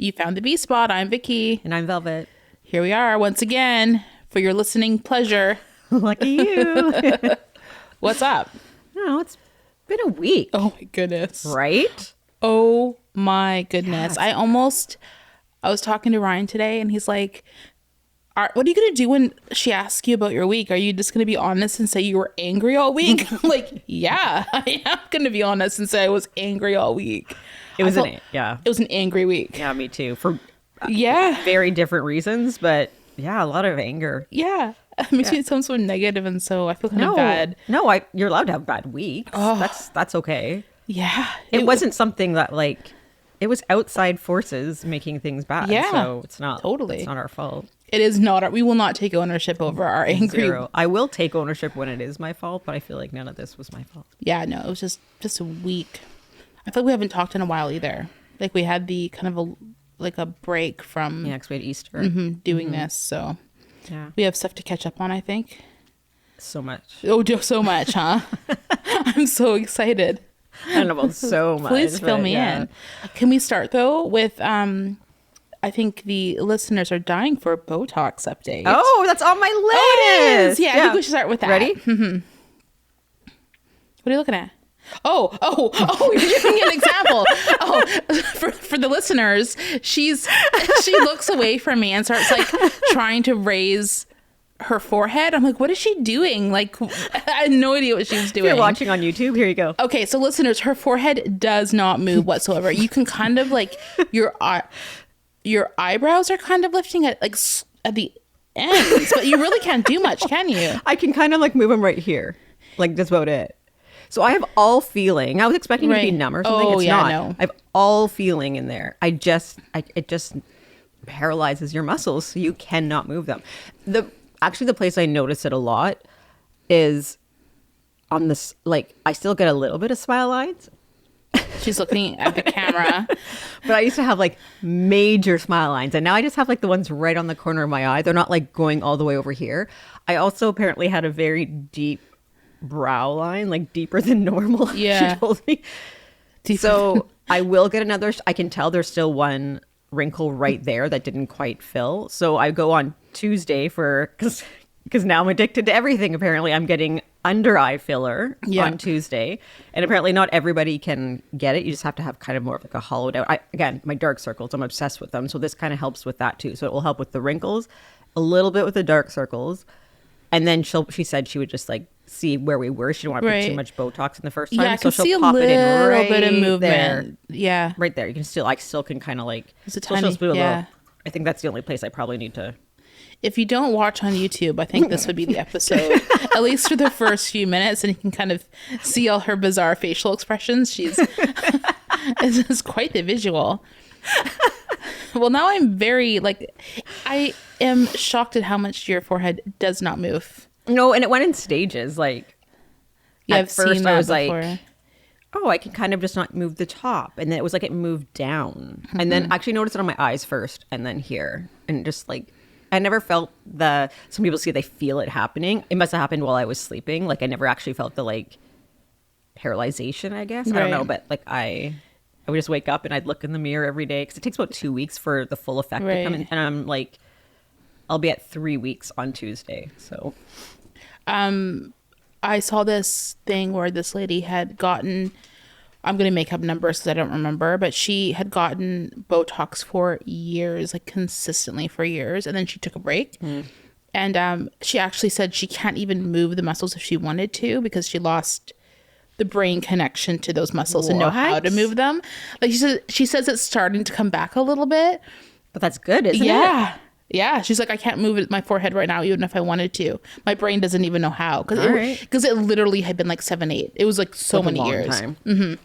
You found the B spot. I'm Vicky. And I'm Velvet. Here we are once again for your listening pleasure. Lucky you. What's up? No, it's been a week. Oh my goodness. Right? Oh my goodness. Yes. I was talking to Ryan today and he's like, what are you going to do when she asks you about your week? Are you just going to be honest and say you were angry all week? I'm like, yeah, I am going to be honest and say I was angry all week. It was It was an angry week. Yeah, me too. For Yeah. very different reans, but yeah, a lot of anger. Yeah. It makes me sound so negative and so I feel kind of bad. No, you're allowed to have bad weeks. Oh. That's okay. Yeah. It wasn't something that it was outside forces making things bad. Yeah. So it's not Totally. It's not our fault. It is not. We will not take ownership over our angry. Zero. I will take ownership when it is my fault, but I feel like none of this was my fault. Yeah, no, it was just a week. I feel like we haven't talked in a while either. Like we had the kind of a break from Yeah, 'cause we had Easter. doing this. So Yeah. we have stuff to catch up on, I think. So much. Oh, so much, huh? I'm so excited. I don't know about so much. Please fill but me yeah. in. Can we start though with I think the listeners are dying for a Botox update. Oh, that's on my list. Oh, it is. Yeah, I think we should start with that. Ready? What are you looking at? Oh, you're giving me an example. For the listeners, she looks away from me and starts like trying to raise her forehead. I'm like, what is she doing? Like, I had no idea what she was doing. If you're watching on YouTube, here you go. Okay, so listeners, her forehead does not move whatsoever. You can kind of like your eyebrows are kind of lifting at the ends, but you really can't do much, can you? I can kind of move them right here. Like, that's about it. So I have all feeling. I was expecting it to be numb or something. Oh, it's yeah, not. no. I have all feeling in there. It just paralyzes your muscles, so you cannot move them. Actually, the place I notice it a lot is on this. I still get a little bit of smile lines. She's looking at the camera. But I used to have major smile lines, and now I just have the ones right on the corner of my eye. They're not going all the way over here. I also apparently had a very deep brow line, deeper than normal. Yeah. She told me. So I will get another. I can tell there's still one wrinkle right there that didn't quite fill. So I go on Tuesday because now I'm addicted to everything. Apparently, I'm getting under eye filler on Tuesday, and apparently not everybody can get it. You just have to have kind of more of a hollowed out. Again, my dark circles, I'm obsessed with them, so this kind of helps with that too. So it will help with the wrinkles, a little bit with the dark circles, and then she said she would just see where we were. She didn't want to put too much Botox in the first time, Yeah, I so can she'll see pop it in a right little bit of movement. there. Yeah, Right there. You can still, I still can kind of It's a she'll tiny, just do a yeah. little. I think that's the only place I probably need to. If you don't watch on YouTube, I think this would be the episode, at least for the first few minutes, and you can kind of see all her bizarre facial expressions. It's quite the visual. Well, now I'm very I am shocked at how much your forehead does not move. No, and it went in stages. Yeah, at I've first seen I that was before. oh, I can kind of just not move the top, and then it was it moved down, and then I actually noticed it on my eyes first, and then here, and just I never felt some people say they feel it happening. It must have happened while I was sleeping. I never actually felt the paralyzation, I guess. I don't know, but I would just wake up and I'd look in the mirror every day because it takes about 2 weeks for the full effect to come in. And I'm I'll be at 3 weeks on Tuesday. So I saw this thing where this lady had gotten, I'm going to make up numbers because I don't remember, but she had gotten Botox for years, consistently for years. And then she took a break. And she actually said she can't even move the muscles if she wanted to because she lost the brain connection to those muscles and know how to move them. She says it's starting to come back a little bit. But that's good, isn't it? Yeah. She's I can't move my forehead right now, even if I wanted to. My brain doesn't even know how. Because it literally had been 7, 8. It was so many years. Time. Mm-hmm.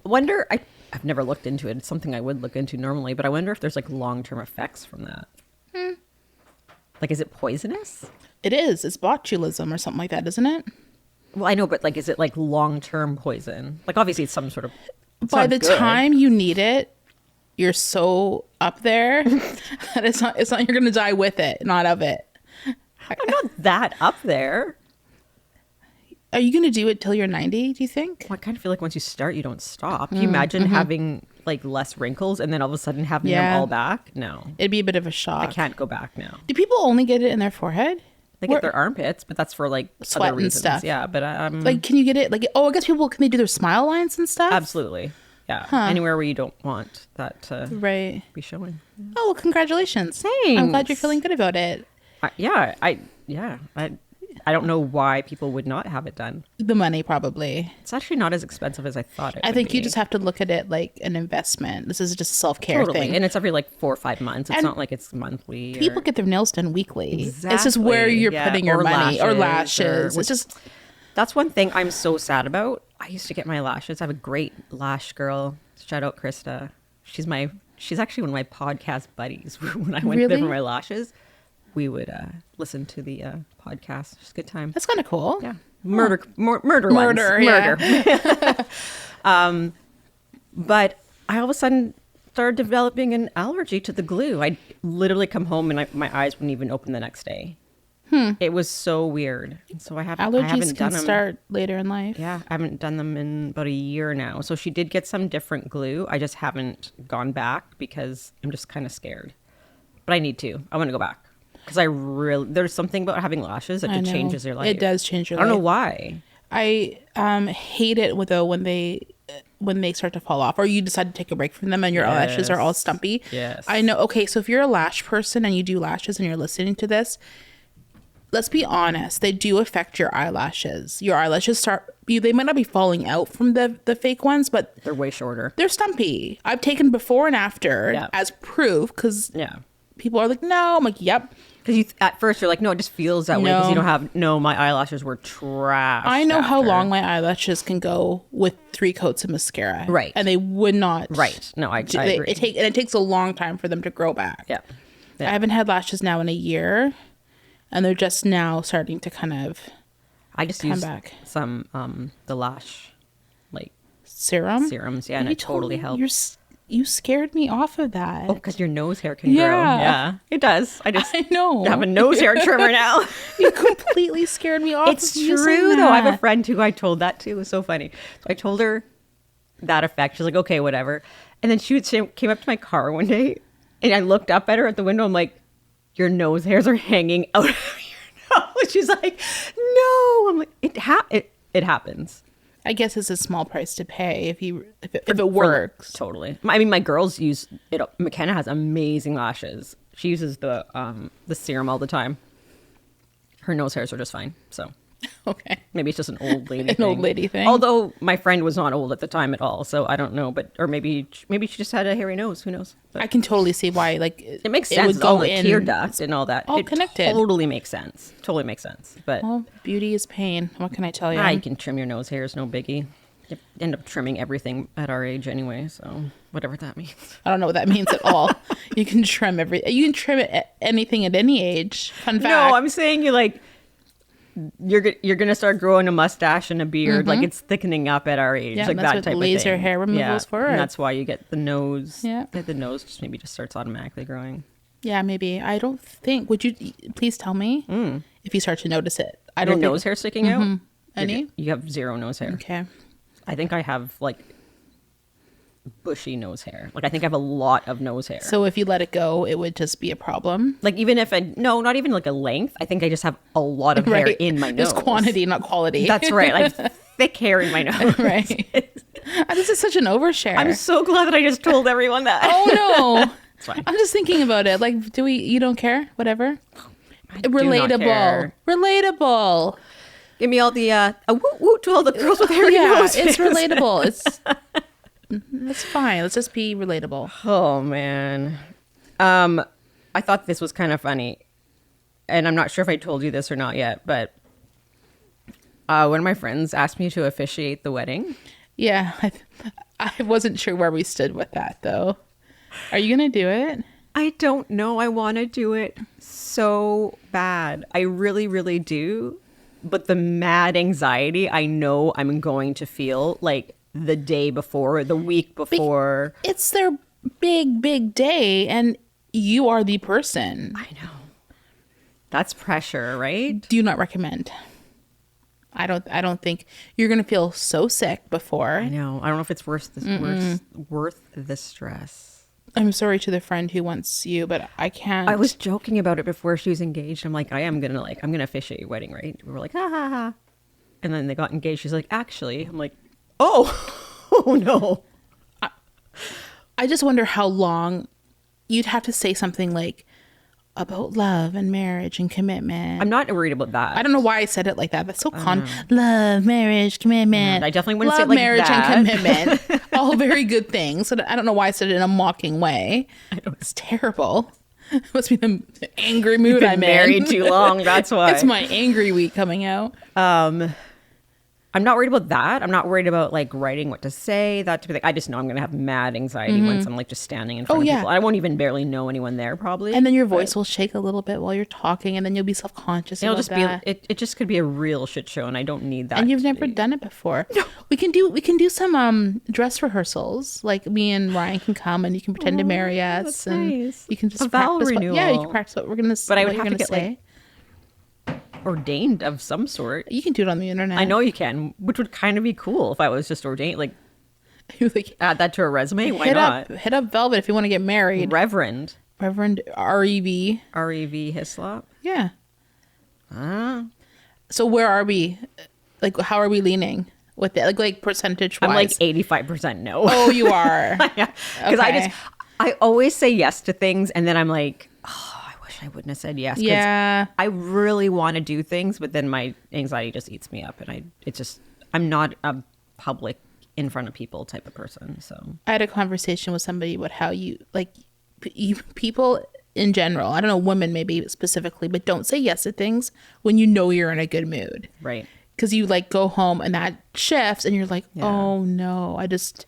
I wonder, I've never looked into it. It's something I would look into normally, but I wonder if there's long-term effects from that. Is it poisonous? It is. It's botulism or something like that, isn't it? Well, I know, but is it long-term poison? Obviously it's some sort of... By the time you need it, you're so up there that it's not you're going to die with it, not of it. I'm not that up there. Are you going to do it till you're 90, do you think? Well, I kind of feel once you start, you don't stop. Can you imagine having like less wrinkles and then all of a sudden having them Yeah. all back. No, It'd be a bit of a shock. I can't go back now. Do people only get it in their forehead? They get their armpits, but that's for like Sweat other and reasons. stuff. Yeah, but Like, can you get it? Like, oh, I guess people, can they do their smile lines and stuff? absolutely. Yeah. Anywhere where you don't want that to Right. be showing. Oh, well, congratulations. I'm glad you're feeling good about it. I don't know why people would not have it done. The money, probably. It's actually not as expensive as I thought it I would think be. you just have to look at it like an investment. This is just a self-care Totally. thing. And it's every like 4 or 5 months. It's And not like it's monthly. People or... get their nails done weekly. It's just Exactly. where you're Yeah. putting your Or money. Or lashes, lashes. or- It's just, That's one thing I'm so sad about. I used to get my lashes. I have a great lash girl. Shout out Krista. She's actually one of my podcast buddies. When I went there Really? for my lashes, we would listen to the podcast. Just a good time. that's kind of cool. Yeah. Murder ones. Murder, yeah. Murder. But I all of a sudden started developing an allergy to the glue. I'd literally come home and my eyes wouldn't even open the next day. It was so weird. So I haven't Allergies done can them. start later in life. Yeah, I haven't done them in about a year now. So she did get some different glue. I just haven't gone back because I'm just kind of scared. But I need to. I want to go back. Because there's something about having lashes that I just know. changes your life. It does change your I don't know life. why. I hate it though when they start to fall off, or you decide to take a break from them and your lashes are all stumpy. Yes. I know. Okay, so if you're a lash person and you do lashes and you're listening to this, let's be honest. They do affect your eyelashes. Your eyelashes they might not be falling out from the fake ones, but They're way shorter. they're stumpy. I've taken before and after Yeah. as proof because Yeah. people are like, no. I'm like, yep. Because at first you're like, no, it just feels that way because you don't have, no, my eyelashes were trash. I know how after. long my eyelashes can go with 3 coats of mascara. Right. And they would not. Right. No, I agree. It takes a long time for them to grow back. Yeah. I haven't had lashes now in a year, and they're just now starting to kind of I just come use back. some, the lash, like, Serums. yeah, and You it totally told me- helps. You scared me off of that. Oh, because your nose hair can Yeah. grow. Yeah, it does. I just I know. have a nose hair trimmer now. You completely scared me off. It's of you saying true, though. I have a that. friend who I told that to. It was so funny. So I told her that effect. She's like, okay, whatever. And then she came up to my car one day, and I looked up at her at the window. I'm like, your nose hairs are hanging out of your nose. She's like, no. I'm like, it happens. I guess it's a small price to pay if it works. Totally. I mean, my girls use it. McKenna has amazing lashes. She uses the serum all the time. Her nose hairs are just fine. So Okay. maybe it's just an old lady thing. Old lady thing. Although my friend was not old at the time at all, so I don't know. Or maybe she just had a hairy nose. Who knows? But I can totally see why. Like it makes sense. It's all the tear duct and all that. all it connected. Totally makes sense. Totally makes sense. But Well, beauty is pain. What can I tell you? you can trim your nose hairs, no biggie. You end up trimming everything at our age anyway, so whatever that means. I don't know what that means at all. You can trim anything at any age. Fun fact. No, I'm saying you're gonna start growing a mustache and a beard, like it's thickening up at our age, Yeah, like that's that what type of laser thing. hair removal is for. And that's why you get the nose. Yeah. The nose just maybe just starts automatically growing. Yeah, maybe. I don't think. Would you please tell me if you start to notice it? I Your don't think- nose hair sticking out. Any? You have zero nose hair. Okay. I think I have like bushy nose hair. Like I think I have a lot of nose hair. So if you let it go, it would just be a problem. Like even if not even like a length. I think I just have a lot of hair in my nose. Just quantity, not quality. That's right. Like thick hair in my nose. right. This is such an overshare. I'm so glad that I just told everyone that. Oh no. It's fine. I'm just thinking about it. Like, you don't care? Whatever. do not Relatable. care. Relatable. Give me all the a woot woot to all the girls with hairy Yeah, noses. it's relatable. It's fine. Let's just be relatable. Oh man. I thought this was kind of funny. And I'm not sure if I told you this or not yet, but one of my friends asked me to officiate the wedding. Yeah, I wasn't sure where we stood with that though. Are you gonna do it? I don't know. I want to do it so bad. I really, really do. But the mad anxiety I know I'm going to feel like the day before, the week before. It's their big day, and you are the person. I know. That's pressure, right? Do not recommend. I don't think you're gonna feel so sick before. I know. I don't know if it's worth the stress. I'm sorry to the friend who wants you, but I can't. I was joking about it before she was engaged. I'm like, I'm gonna officiate your wedding, right? We were like, ha ha ha. And then they got engaged. She's like, actually, I'm like, oh, oh no. I just wonder how long you'd have to say something like about love and marriage and commitment. I'm not worried about that. I don't know why I said it like that. That's so love, marriage, commitment. I definitely wouldn't love, say it like marriage, that. and commitment. All very good things. So I don't know why I said it in a mocking way. It's terrible. It must be the angry mood You've been I'm married in. too long. That's why. It's my angry week coming out. I'm not worried about that. I'm not worried about like writing what to say, that type of thing. I just know I'm going to have mad anxiety once I'm like just standing in front of people. I won't even barely know anyone there probably. And then your voice will shake a little bit while you're talking, and then you'll be self-conscious It'll about just that. it just could be a real shit show, and I don't need that. And you've to never be. done it before. We can do some dress rehearsals. Like me and Ryan can come, and you can pretend to marry us, that's and nice. you can just A vow practice. Yeah, you renewal. can practice what we're gonna. But I would what you're have to gonna get, say. like, ordained of some sort. You can do it on the internet. I know you can, which would kind of be cool if I was just ordained. Like, You're like, add that to a resume. Why hit not? hit up Velvet if you want to get married. Reverend Reverend Rev. R.E.V. Hislop. Yeah. Ah. So where are we? Like, how are we leaning with it? Like percentage wise? I'm like 85% no. Oh, you are. Yeah. Because Okay. I always say yes to things, and then I'm like, oh, I wish I wouldn't have said yes. 'Cause Yeah. I really want to do things, but then my anxiety just eats me up, and I'm not a public in front of people type of person. So I had a conversation with somebody about how people in general, I don't know, women maybe specifically, but don't say yes to things when you know you're in a good mood. right. Because you like go home and that shifts and you're like, Yeah. oh no, I just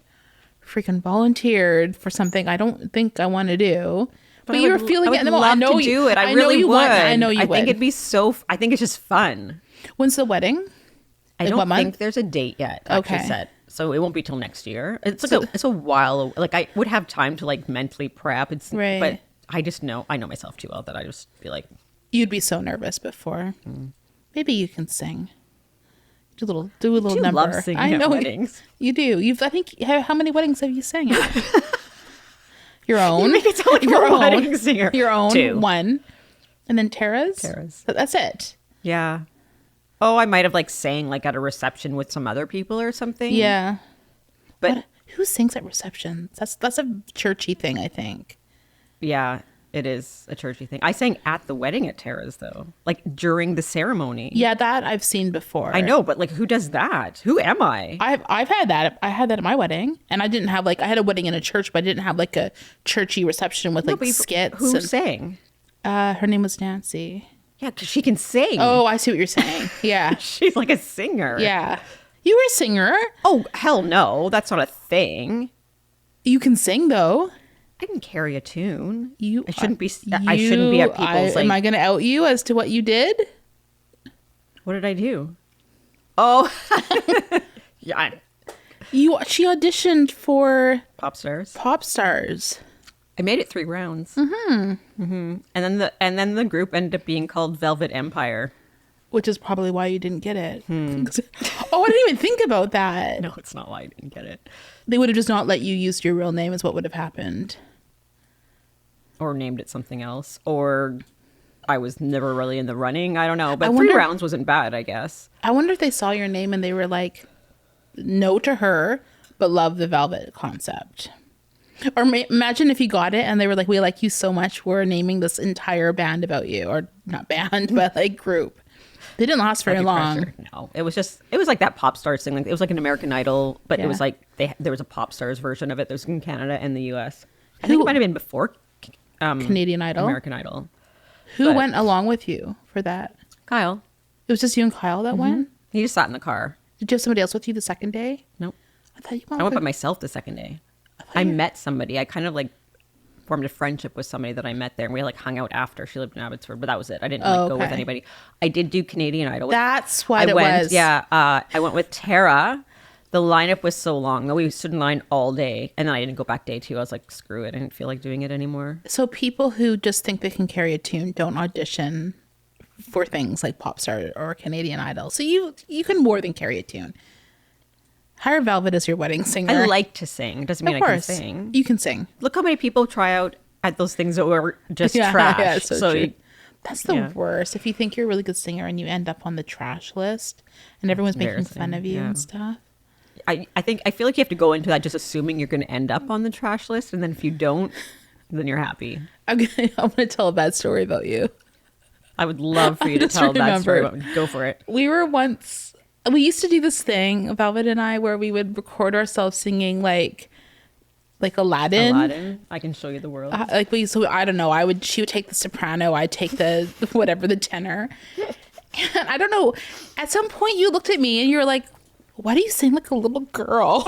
freaking volunteered for something I don't think I want to do. But you were feeling it in the moment. I know to do it. I know really you would. want. I know you I would. think it'd be so. I think it's just fun. When's the wedding? I Like, don't what month? think there's a date yet. Actually Okay. set. So it won't be till next year. It's a while. Like I would have time to like mentally prep. Right. But I know myself too well that I just be like, You'd be so nervous before. Maybe you can sing. Do a little do number. love singing I at know weddings. you do. I think how many weddings have you sang at? Your own. make it sound like you're a wedding singer. Your own. 2. One. And then Tara's. Tara's. That's it. Yeah. Oh, I might have like sang like at a reception with some other people or something. Yeah. But What? Who sings at receptions? That's a churchy thing, I think. yeah, it is a churchy thing. I sang at the wedding at Tara's though, like during the ceremony. Yeah, that I've seen before. I know, but like who does that? Who am I? I've had that. I had that at my wedding, and I didn't have I had a wedding in a church, but I didn't have like a churchy reception with like But skits. Who and- sang? her name was Nancy. Yeah, because she can sing. Oh, I see what you're saying. Yeah, She's like a singer. yeah. You were a singer. Oh, hell no. That's not a thing. You can sing though. I can carry a tune. You. I shouldn't be at people's Am I like, going to out you as to what you did? what did I do? Oh. Yeah. She auditioned for Pop stars. Pop Stars. I made it 3 rounds. And then the group ended up being called Velvet Empire. Which is probably why you didn't get it. Oh, I didn't even think about that. No, it's not why I didn't get it. They would have just not let you use your real name is what would have happened. Or named it something else. Or I was never really in the running. I don't know. But I 3 wonder- rounds wasn't bad, I guess. I wonder if they saw your name and they were like, no to her, but love the Velvet concept. Or imagine if you got it and they were like, we like you so much, we're naming this entire band about you. Or not band, but like group. They didn't last very Heavy long. pressure. No, it was like that pop stars thing. Like it was like an American Idol, but Yeah. it was like there was a pop stars version of it. There was in Canada and the U.S. I think Who- it might have been before Canadian Idol. American Idol. Who but- went along with you for that? Kyle, It was just you and Kyle that went? he just sat in the car. Did you have somebody else with you the second day? Nope. I thought you I went went by with... myself the second day. I met somebody. I kind of like formed a friendship with somebody that I met there, and we like hung out after. She lived in Abbotsford, but that was it. I didn't like go with okay. anybody. I did do Canadian Idol. That's what I it went. was. Yeah, I went with Tara. The lineup was so long that we stood in line all day, and then I didn't go back day 2. I was like, screw it. I didn't feel like doing it anymore. So people who just think they can carry a tune don't audition for things like pop star or Canadian Idol. So you can more than carry a tune. Hire Velvet as your wedding singer. I like to sing. Doesn't mean Of I can course, sing. you can sing. Look how many people try out at those things that were just Yeah, trash. yeah, so true. you- That's the worst. If you think you're a really good singer and you end up on the trash list and everyone's making embarrassing, fun of you yeah. and stuff. I feel like you have to go into that just assuming you're going to end up on the trash list, and then if you don't, then you're happy. I'm gonna tell a bad story about you. I would love for you to just tell that story. remembered. Go for it. We used to do this thing, Velvet and I, where we would record ourselves singing like Aladdin. Aladdin, I can show you the world. So I don't know. She would take the soprano, I'd take the whatever, the tenor. And I don't know. At some point, you looked at me and you were like, "Why do you sing like a little girl?"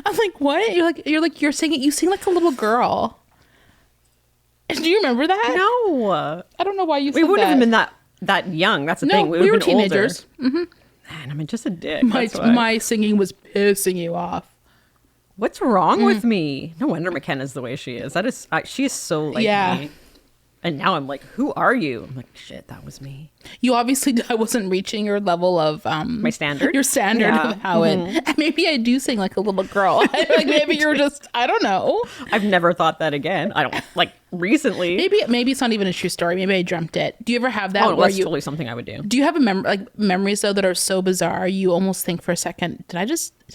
I'm like, "What?" You're singing. You sing like a little girl. Do you remember that? No, I don't know why you. we said wouldn't have that. been that young. That's the No, thing. we were been teenagers. older. Man, I'm just a dick. My That's why. my singing was pissing you off. What's wrong with me? No wonder McKenna's the way she is. She is so like me. And now I'm like, who are you? I'm like, shit, that was me. You obviously, I wasn't reaching your level of My standard? Your standard Yeah. of how it. Maybe I do sing like a little girl. Like maybe you're just. I don't know. I've never thought that again. I don't like recently. Maybe it's not even a true story. Maybe I dreamt it. Do you ever have that Oh, where that's you? totally something I would do. Do you have memories though that are so bizarre you almost think for a second, did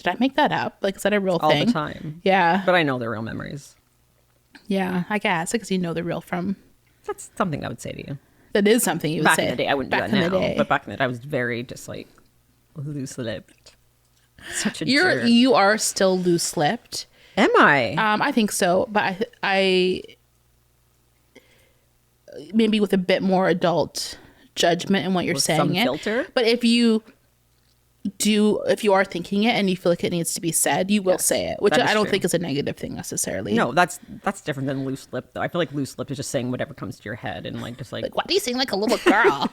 I make that up? Like, is that a real All thing? the time. Yeah. But I know they're real memories. Yeah, I guess because you know the real from. That's something I would say to you. That is something you would Back say. in the day, I wouldn't do Back that in the now. day. But back in the day, I was very just like loose-lipped. Such a jerk. You are still loose-lipped. Am I? I think so, but I maybe with a bit more adult judgment in what you're With saying some it. filter? But if you are thinking it and you feel like it needs to be said, you will say it, which that is I don't true. think is a negative thing necessarily. No, that's different than loose-lipped, though. I feel like loose-lipped is just saying whatever comes to your head and like just like Like, why do you sing like a little girl?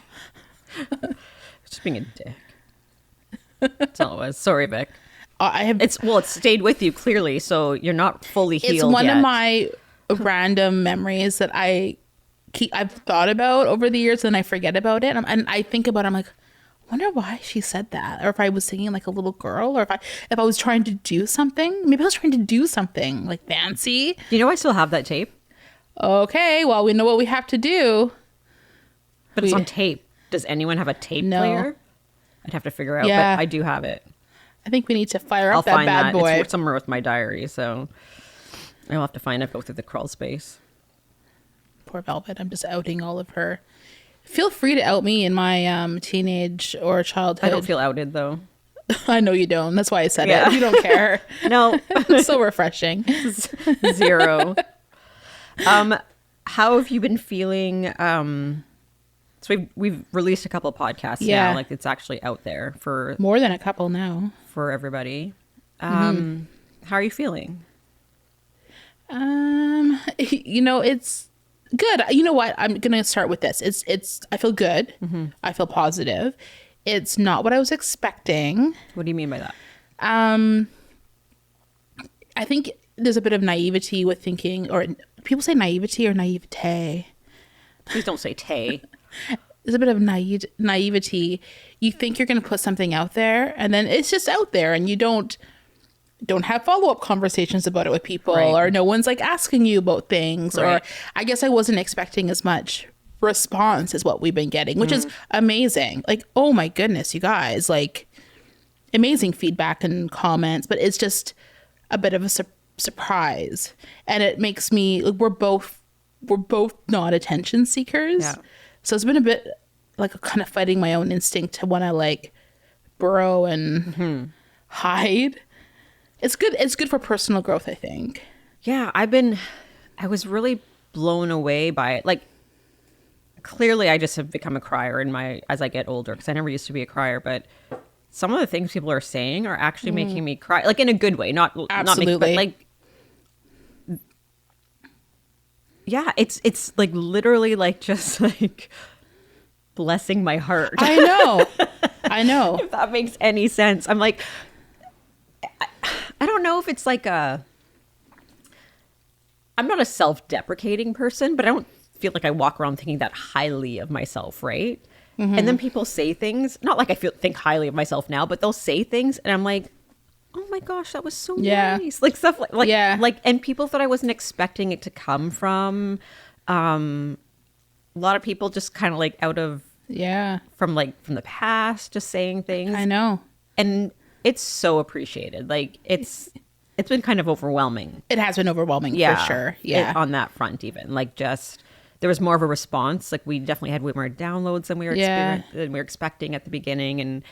just being a dick. That's all it was. Sorry, Vic. I have. It stayed with you clearly, so you're not fully healed It's one yet. of my random memories that I've thought about over the years, and I forget about it, and I think about it, I'm like, I wonder why she said that, or if I was singing like a little girl, or if I was trying to do something. Maybe I was trying to do something like fancy. You know, I still have that tape, Okay, well, we know what we have to do. but it's on tape. Does anyone have a tape No. player? I'd have to figure out, Yeah. but I do have it. I think we need to fire I'll up that find bad that. boy. It's somewhere with my diary, so I'll have to find it. Go through the crawl space. Poor Velvet. I'm just outing all of her. Feel free to out me in my teenage or childhood. I don't feel outed though. I know you don't. That's why I said Yeah. it. You don't care. No, It's so refreshing. zero. How have you been feeling? So we've released a couple of podcasts Yeah. now. Like it's actually out there for More than a couple now. everybody. Mm-hmm. How are you feeling? It's good. You know what? I'm gonna start with this. I feel good. I feel positive. It's not what I was expecting. What do you mean by that? I think there's a bit of naivety with thinking, or people say naivety or naivete. Please don't say Tay. There's a bit of naivety. You think you're going to put something out there, and then it's just out there, and you don't have follow-up conversations about it with people, Right. or no one's like asking you about things, Right. or I guess I wasn't expecting as much response as what we've been getting, which is amazing. Like, oh my goodness, you guys, like amazing feedback and comments, but it's just a bit of a surprise, and it makes me like we're both not attention seekers. Yeah. So it's been a bit like kind of fighting my own instinct to want to like burrow and hide. It's good. It's good for personal growth, I think. Yeah, I was really blown away by it. Like, clearly I just have become a crier as I get older, because I never used to be a crier, but some of the things people are saying are actually making me cry, like in a good way, not Absolutely. but like, yeah, it's like literally like just like blessing my heart. I know. I know. If that makes any sense. I'm like, I don't know if it's like I'm not a self-deprecating person, but I don't feel like I walk around thinking that highly of myself, right? And then people say things, not like I think highly of myself now, but they'll say things and I'm like, oh my gosh, that was so nice. Like stuff like, and people that I wasn't expecting it to come from. A lot of people just kind of like out of, from the past, just saying things. I know. And it's so appreciated. Like it's been kind of overwhelming. It has been overwhelming for sure. Yeah. On that front, even like just there was more of a response. Like we definitely had way more downloads than we were expecting at the beginning. And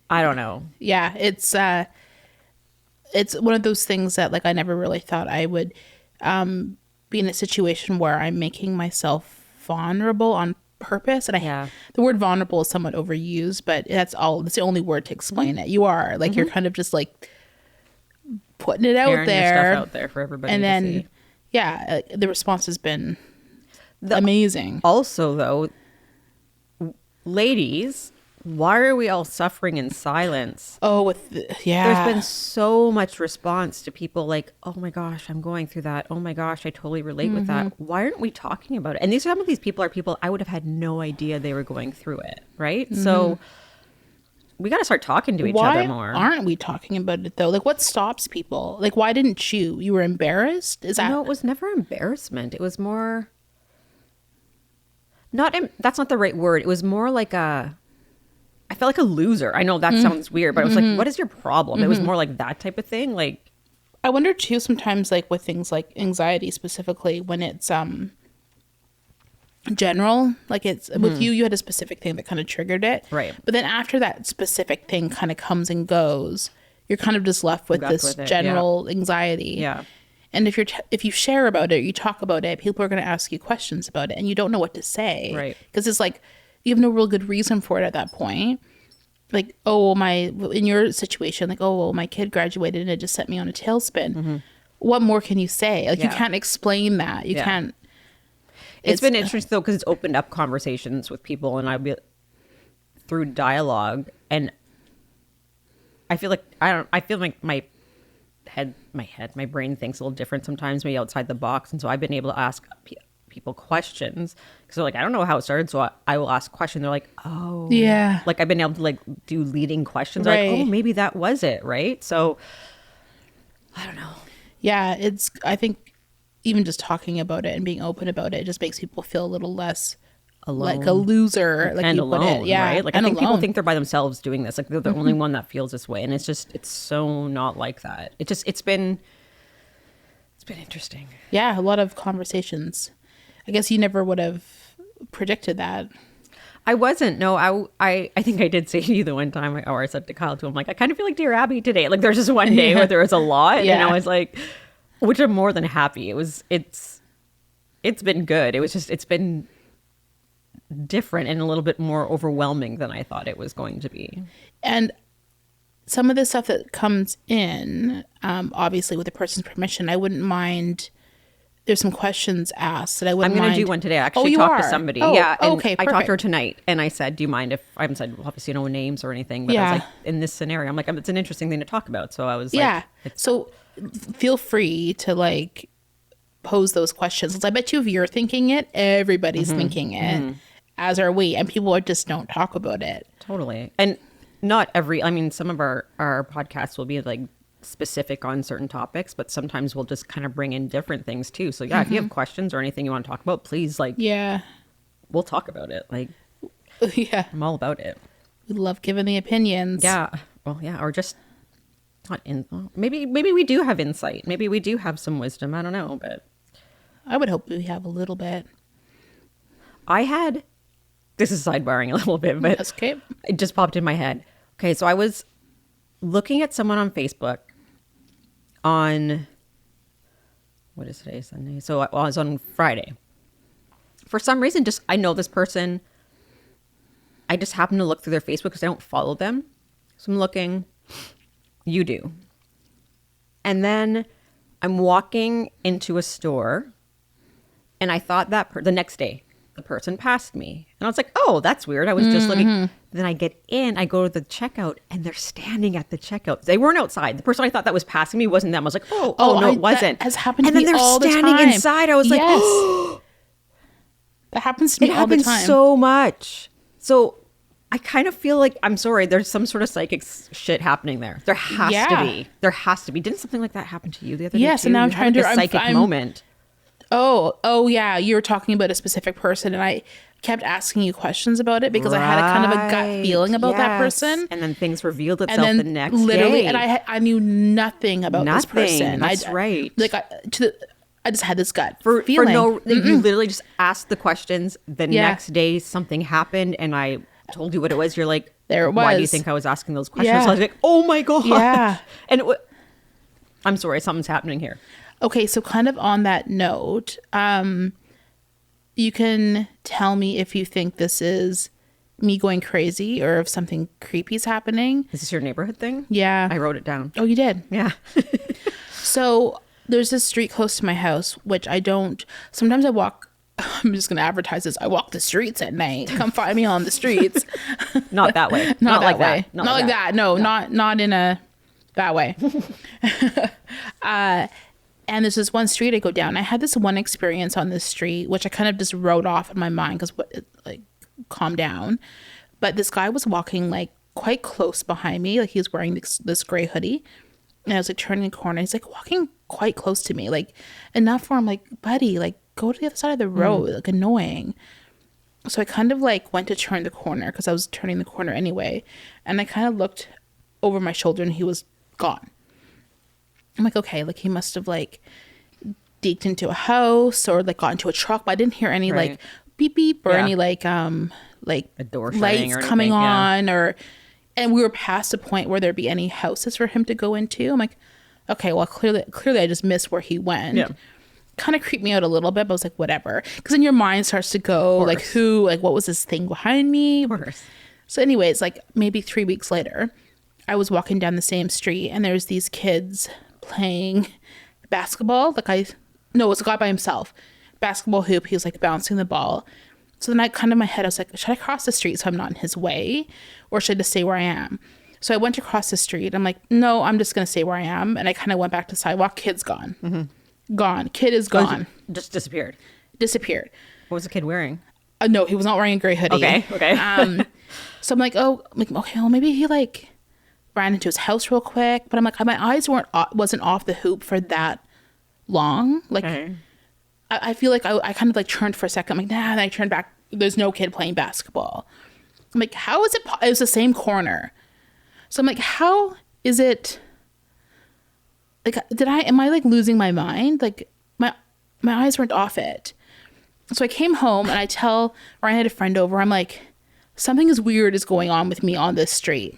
I don't know. Yeah, it's one of those things that like I never really thought I would be in a situation where I'm making myself vulnerable on purpose. And the word vulnerable is somewhat overused, but that's the only word to explain it. You are like you're kind of just like putting it out there, your stuff out there for everybody and to then see. The response has been amazing. Also, though, ladies, why are we all suffering in silence? Oh, there's been so much response to people like, oh my gosh, I'm going through that. Oh my gosh, I totally relate with that. Why aren't we talking about it? And some of these people are people I would have had no idea they were going through it, right? So we got to start talking to each other more. Why aren't we talking about it though? Like, what stops people? Like, why didn't you? You were embarrassed? No, it was never embarrassment. It was more that's not the right word. It was more like I felt like a loser. I know that sounds weird, but I was like, what is your problem? It was more like that type of thing. Like, I wonder too, sometimes like with things like anxiety specifically, when it's general, like it's with you had a specific thing that kind of triggered it. Right. But then after that specific thing kind of comes and goes, you're kind of just left with this general anxiety. Yeah. And if you share about it, you talk about it, people are going to ask you questions about it and you don't know what to say. Right. Because it's like, you have no real good reason for it at that point. Like, in your situation, like, my kid graduated and it just set me on a tailspin. What more can you say? Like, you can't explain that. You can't. It's been interesting though, because it's opened up conversations with people and through dialogue. And I feel like, my brain thinks a little different sometimes, maybe outside the box. And so I've been able to ask people questions because they're like, I don't know how it started, so I will ask questions. They're like, oh yeah, like I've been able to like do leading questions, like, oh, maybe that was it, right? So I don't know. I think even just talking about it and being open about it just makes people feel a little less alone, like a loser, like and you alone, put it. right? Like I think people think they're by themselves doing this, like they're the only one that feels this way, and it's so not like that. It's been interesting. Yeah, a lot of conversations. I guess you never would have predicted that. I wasn't. No, I think I did say to you the one time, or I said to Kyle too, I'm like, I kind of feel like Dear Abby today. Like there's just one day where there was a lot, and I was like, which I'm more than happy. It's been good. It's been different and a little bit more overwhelming than I thought it was going to be. And some of the stuff that comes in, obviously with the person's permission, I wouldn't mind. There's some questions asked that I wouldn't mind. I'm going to do one today. I actually talked to somebody. And okay, I talked to her tonight and I said, do you mind if I haven't said obviously no names or anything, but I was like, in this scenario, I'm like, it's an interesting thing to talk about. So I was like, so feel free to like pose those questions. Because I bet you if you're thinking it, everybody's thinking it, as are we. And people just don't talk about it. Totally. And some of our podcasts will be like specific on certain topics, but sometimes we'll just kind of bring in different things too. So if you have questions or anything you want to talk about, please we'll talk about it. Like I'm all about it. We love giving the opinions. Or just not in maybe we do have insight, maybe we do have some wisdom, I don't know, but I would hope we have a little bit. This is sidebarring a little bit, but that's okay. It just popped in my head. Okay, so I was looking at someone on Facebook on, what is today, Sunday? So I was on Friday. For some reason, I know this person. I just happen to look through their Facebook because I don't follow them. So I'm looking, you do. And then I'm walking into a store and I thought the next day, the person passed me. And I was like, oh, that's weird. I was just looking. Then I get in, I go to the checkout and they're standing at the checkout. They weren't outside. The person I thought that was passing me wasn't them. I was like, oh no, it wasn't. That has happened to me all the time. And then they're standing inside. I was like, oh. That happens to It me all the happens time. so much. So I kind of feel like, I'm sorry, there's some sort of psychic shit happening there. There has to Yeah. be. There has to be. Didn't something like that happen to you the other day? Yes, too? and now I'm You had, trying like, to- a I'm- psychic I'm- moment. Oh, yeah. You were talking about a specific person, and I kept asking you questions about it because I had a kind of a gut Right. feeling about that Yes. person. And then things revealed And itself then the next literally, day. and I knew nothing about this Nothing. person. That's right. Like I just had this gut for feeling. no, you literally just asked the questions. The Yeah. next day, something happened, and I told you what it was. You're like, There it Why do you was. think I was asking those questions? Yeah. I was like, oh my god. Yeah. And I'm sorry, something's happening here. Okay, so kind of on that note, you can tell me if you think this is me going crazy or if something creepy is happening. Is this your neighborhood thing? Yeah. I wrote it down. Oh, you did? Yeah. So there's this street close to my house, which I don't. Sometimes I walk. I'm just going to advertise this. I walk the streets at night. Come find me on the streets. Not that way. Not like that way. that. Not like that. No, not in a that way. And there's this one street I go down. I had this one experience on this street, which I kind of just wrote off in my mind because like calm down. But this guy was walking like quite close behind me, like he was wearing this gray hoodie. And I was like turning the corner. He's like walking quite close to me, like enough where I'm like, buddy, like go to the other side of the road, like annoying. So I kind of like went to turn the corner because I was turning the corner anyway. And I kind of looked over my shoulder and he was gone. I'm like, okay, like he must have like deked into a house or like got into a truck, but I didn't hear any Right. like beep beep or Yeah. any like A door shutting lights or coming anything, yeah. on or and we were past a point where there'd be any houses for him to go into. I'm like, okay, well clearly I just missed where he went. Yeah. Kind of creeped me out a little bit, but I was like, whatever. Because then your mind starts to go like what was this thing behind me? Of course. So anyways, like maybe 3 weeks later, I was walking down the same street and there's these kids playing basketball. No, it's a guy by himself. Basketball hoop. He was like bouncing the ball. So then my head, I was like, should I cross the street so I'm not in his way? Or should I just stay where I am? So I went to cross the street. I'm like, no, I'm just going to stay where I am. And I kind of went back to the sidewalk. Kid's gone. Mm-hmm. Gone. Kid is gone. Just disappeared. Disappeared. What was the kid wearing? No, he was not wearing a gray hoodie. Okay. So I'm like, okay, well, maybe he like ran into his house real quick. But I'm like, my eyes wasn't off the hoop for that long. Like, Okay. I feel like I kind of like turned for a second. I'm like, nah, and I turned back. There's no kid playing basketball. I'm like, how is it? It was the same corner. So I'm like, how is it? Like, am I like losing my mind? Like my eyes weren't off it. So I came home and I had a friend over. I'm like, something weird is going on with me on this street.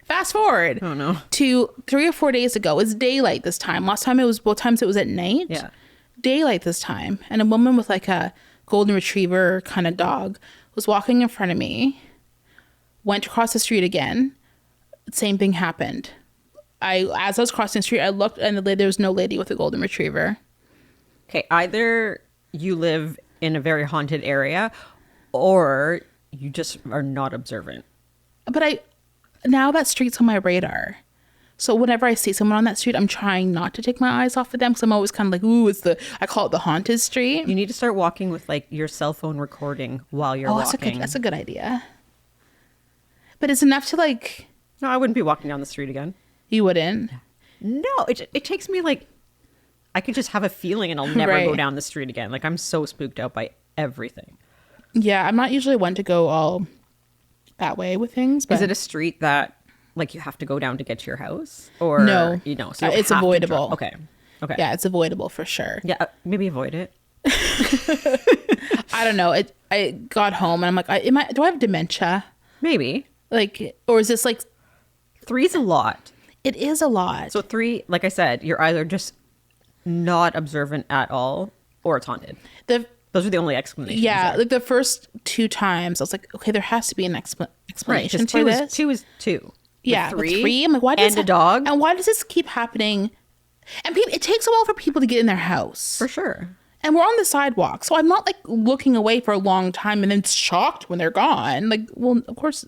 Fast forward Oh no. to 3 or 4 days ago. It's daylight this time. Last time both times it was at night. Yeah. Daylight this time. And a woman with like a golden retriever kind of dog was walking in front of me, went across the street again. Same thing happened. As I was crossing the street, I looked and there was no lady with a golden retriever. Okay, either you live in a very haunted area or you just are not observant. But now that street's on my radar. So whenever I see someone on that street, I'm trying not to take my eyes off of them because I'm always kind of like, ooh, I call it the haunted street. You need to start walking with like your cell phone recording while you're walking. That's a good idea. But it's enough to like, No, I wouldn't be walking down the street again. you wouldn't. No, it takes me like, I could just have a feeling and I'll never go Right. down the street again. Like I'm so spooked out by everything. Yeah, I'm not usually one to go all that way with things. But Is it a street that like you have to go down to get to your house? Or No. you know, so you It's have to avoidable. Okay. Okay. Yeah, it's avoidable for sure. Yeah, maybe avoid it. I don't know. I got home and I'm like, do I have dementia? Maybe. Like, or is this like, 3's a lot. it is a lot. So 3, like I said, you're either just not observant at all or it's haunted. Those are the only explanations. Yeah, there. like the first 2 times, I was like, okay, there has to be an explanation Just for 2 this. is 2 is 2. Yeah, With with 3, I'm like, why does and a dog? And why does this keep happening? And it takes a while for people to get in their house, For sure. and we're on the sidewalk, so I'm not like looking away for a long time and then shocked when they're gone. Like, well, of course,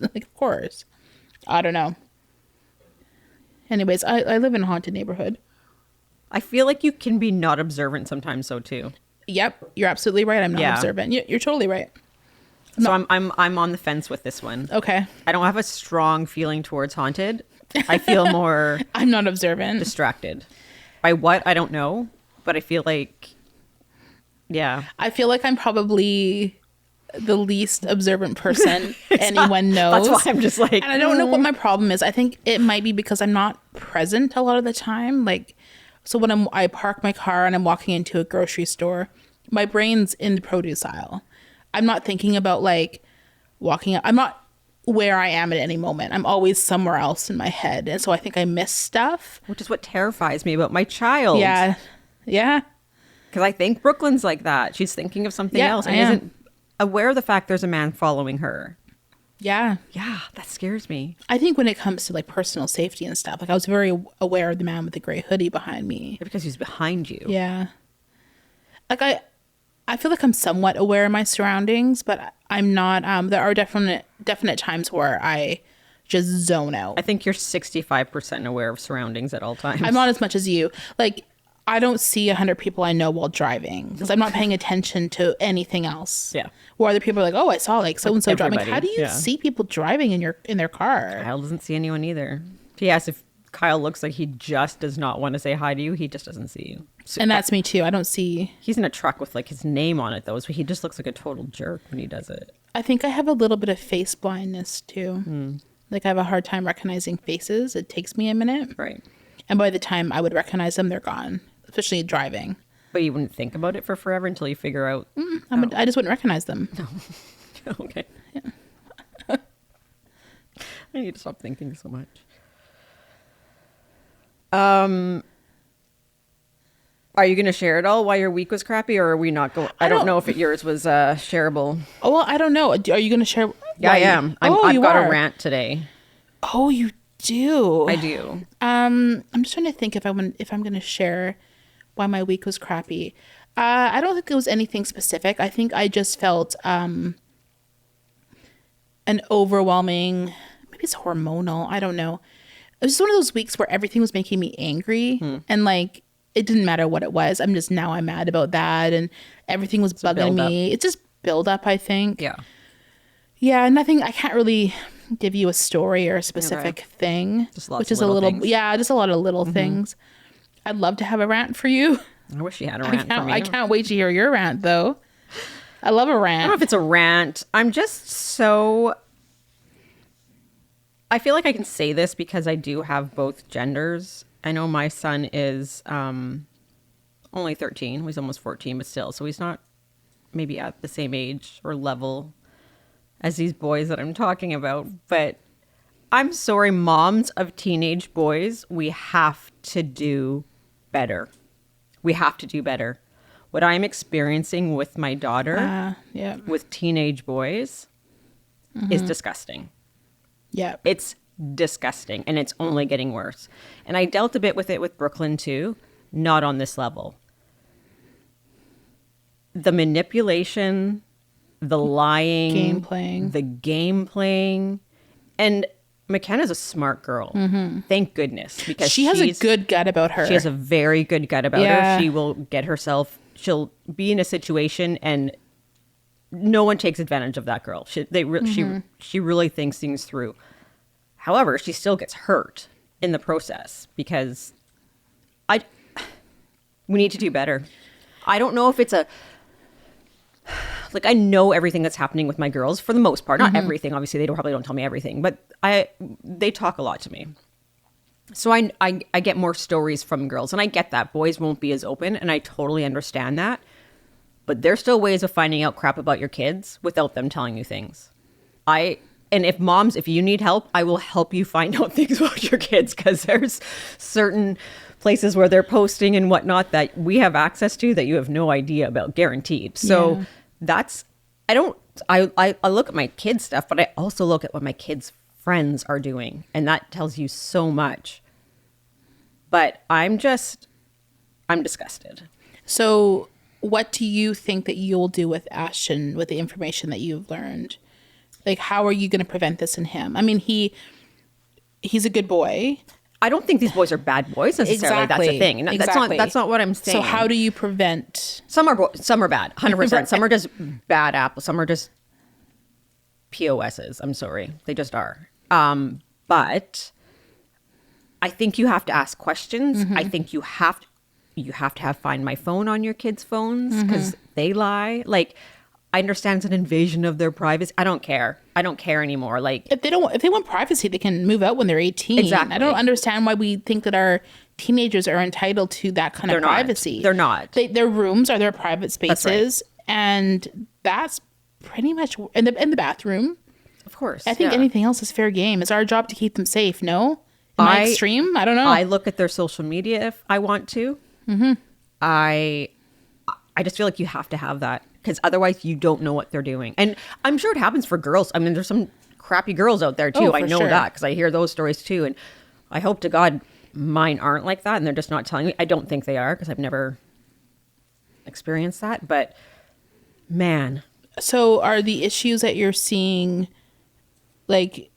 I don't know. Anyways, I live in a haunted neighborhood. I feel like you can be not observant sometimes, so too. Yep, you're absolutely right. I'm not Yeah. observant. You're totally right. So I'm on the fence with this one. Okay. I don't have a strong feeling towards haunted. I feel more I'm not observant. distracted. By what? I don't know. But I feel like, yeah. I feel like I'm probably the least observant person anyone knows. That's why I'm just like, and I don't know what my problem is. I think it might be because I'm not present a lot of the time. Like, so when I park my car and I'm walking into a grocery store, my brain's in the produce aisle. I'm not thinking about like walking up. I'm not where I am at any moment. I'm always somewhere else in my head. And so I think I miss stuff. which is what terrifies me about my child. Yeah. Yeah. Because I think Brooklyn's like that. She's thinking of something Yeah, else I and am. isn't aware of the fact there's a man following her. Yeah. Yeah, that scares me. I think when it comes to like personal safety and stuff, like I was very aware of the man with the gray hoodie behind me. Because he's behind you. Yeah. Like I feel like I'm somewhat aware of my surroundings, but I'm not. There are definite times where I just zone out. I think you're 65% aware of surroundings at all times. I'm not as much as you. Like I don't see 100 people I know while driving because I'm not paying attention to anything else. Yeah. Where other people are like, oh, I saw like so and so driving. Like, everybody, how do you yeah. see people driving in their car? Kyle doesn't see anyone either. He asks if Kyle looks like he just does not want to say hi to you. He just doesn't see you. So And that's me too. I don't see. he's in a truck with like his name on it though, so he just looks like a total jerk when he does it. I think I have a little bit of face blindness too. Like I have a hard time recognizing faces. It takes me a minute. Right. And by the time I would recognize them, they're gone, especially driving. But you wouldn't think about it for forever until you figure out. I just wouldn't recognize them. Okay. Yeah. I need to stop thinking so much. Are you going to share it all why your week was crappy, or are we not going? I don't know if yours was shareable. Oh, well, I don't know. Are you going to share? Yeah, I am. I've you got are. a rant today. Oh, you do. I do. I'm just trying to think if I'm going to share why my week was crappy. I don't think it was anything specific. I think I just felt an overwhelming. Maybe it's hormonal. I don't know. It was just one of those weeks where everything was making me angry, and like it didn't matter what it was. I'm mad about that, and everything was bugging me. It's just build up, I think. Yeah. Yeah, nothing. I can't really give you a story or a specific thing, Just lots which of is a little little. things. Yeah, just a lot of little things. I'd love to have a rant for you. I wish you had a rant for me. I can't wait to hear your rant, though. I love a I don't know rant. if it's a rant. I'm just so. I feel like I can say this because I do have both genders. I know my son is only 13. He's almost 14, but still. So he's not maybe at the same age or level as these boys that I'm talking about. But I'm sorry, moms of teenage boys, we have to do better. We have to do better. What I'm experiencing with my daughter, Yeah, with teenage boys, is disgusting. yeah. It's disgusting, and it's only getting worse. And I dealt a bit with it with Brooklyn too, not on this level. The manipulation, the lying, Game playing. the game playing, and McKenna's a smart girl. Thank goodness, because She has a good gut about her. she has a very good gut about Yeah. her. She will get herself. She'll be in a situation, and no one takes advantage of that girl. She really thinks things through. However, she still gets hurt in the process because we need to do better. I don't know if it's I know everything that's happening with my girls for the most part. Not everything, obviously. They probably don't tell me everything, but they talk a lot to me. So I get more stories from girls, and I get that boys won't be as open, and I totally understand that. But there's still ways of finding out crap about your kids without them telling you things. And if moms, if you need help, I will help you find out things about your kids, because there's certain places where they're posting and whatnot that we have access to that you have no idea about, guaranteed. So I look at my kids' stuff, but I also look at what my kids' friends are doing, and that tells you so much. But I'm disgusted. So, what do you think that you'll do with Ashton with the information that you've learned? Like, how are you going to prevent this in him? I mean, he's a good boy. I don't think these boys are bad boys necessarily. Exactly. That's the thing. And Exactly. That's not what I'm saying. So how do you prevent? Some are bad, 100%. Some are just bad apples. Some are just POSs. I'm sorry, they just are. But I think you have to ask questions. I think you have to have Find My Phone on your kids' phones because they lie. Like, I understand it's an invasion of their privacy. I don't care. I don't care anymore. Like, If they want privacy, they can move out when they're 18. Exactly. I don't understand why we think that our teenagers are entitled to that kind They're of not. privacy. They're not. Their rooms are their private spaces, and that's pretty much in the bathroom. of course, I think yeah. anything else is fair game. It's our job to keep them safe. No, Am I extreme? I don't know. I look at their social media if I want to. I just feel like you have to have that because otherwise you don't know what they're doing. And I'm sure it happens for girls. I mean, there's some crappy girls out there too. Oh, I for know sure. that because I hear those stories too. And I hope to God mine aren't like that and they're just not telling me. I don't think they are because I've never experienced that. But man, So are the issues that you're seeing like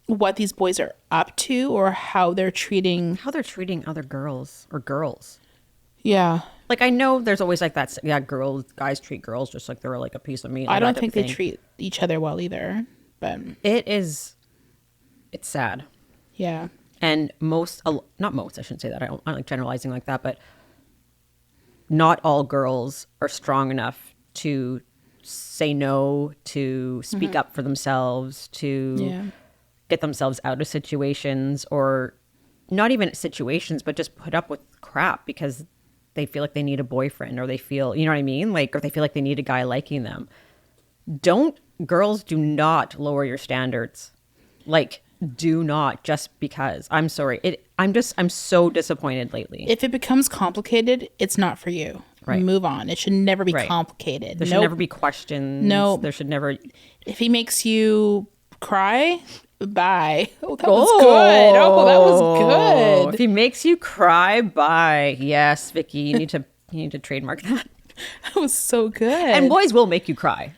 what these boys are up to or how they're treating? how they're treating other girls or girls. Yeah. Like, I know there's always like that. Yeah, guys treat girls just like they're like a piece of meat. I like don't that think type they of thing. treat each other well either. But It's sad. yeah. And not most, I shouldn't say that. I don't like generalizing like that, but not all girls are strong enough to say no, to speak up for themselves, to Yeah. get themselves out of situations or not even situations, but just put up with crap because they feel like they need a boyfriend or they feel, you know what I mean? Like, or they feel like they need a guy liking them. Girls do not lower your standards. Like, do not just because. I'm sorry. I'm so disappointed lately. If it becomes complicated, it's not for you. Right. Move on. It should never be Right. complicated. There should never be questions. Nope. There should never. If he makes you cry, bye. Oh, that was good. Oh, that was If good. he makes you cry, bye. Yes, Vicky, you need to trademark that. That was so good. And boys will make you cry.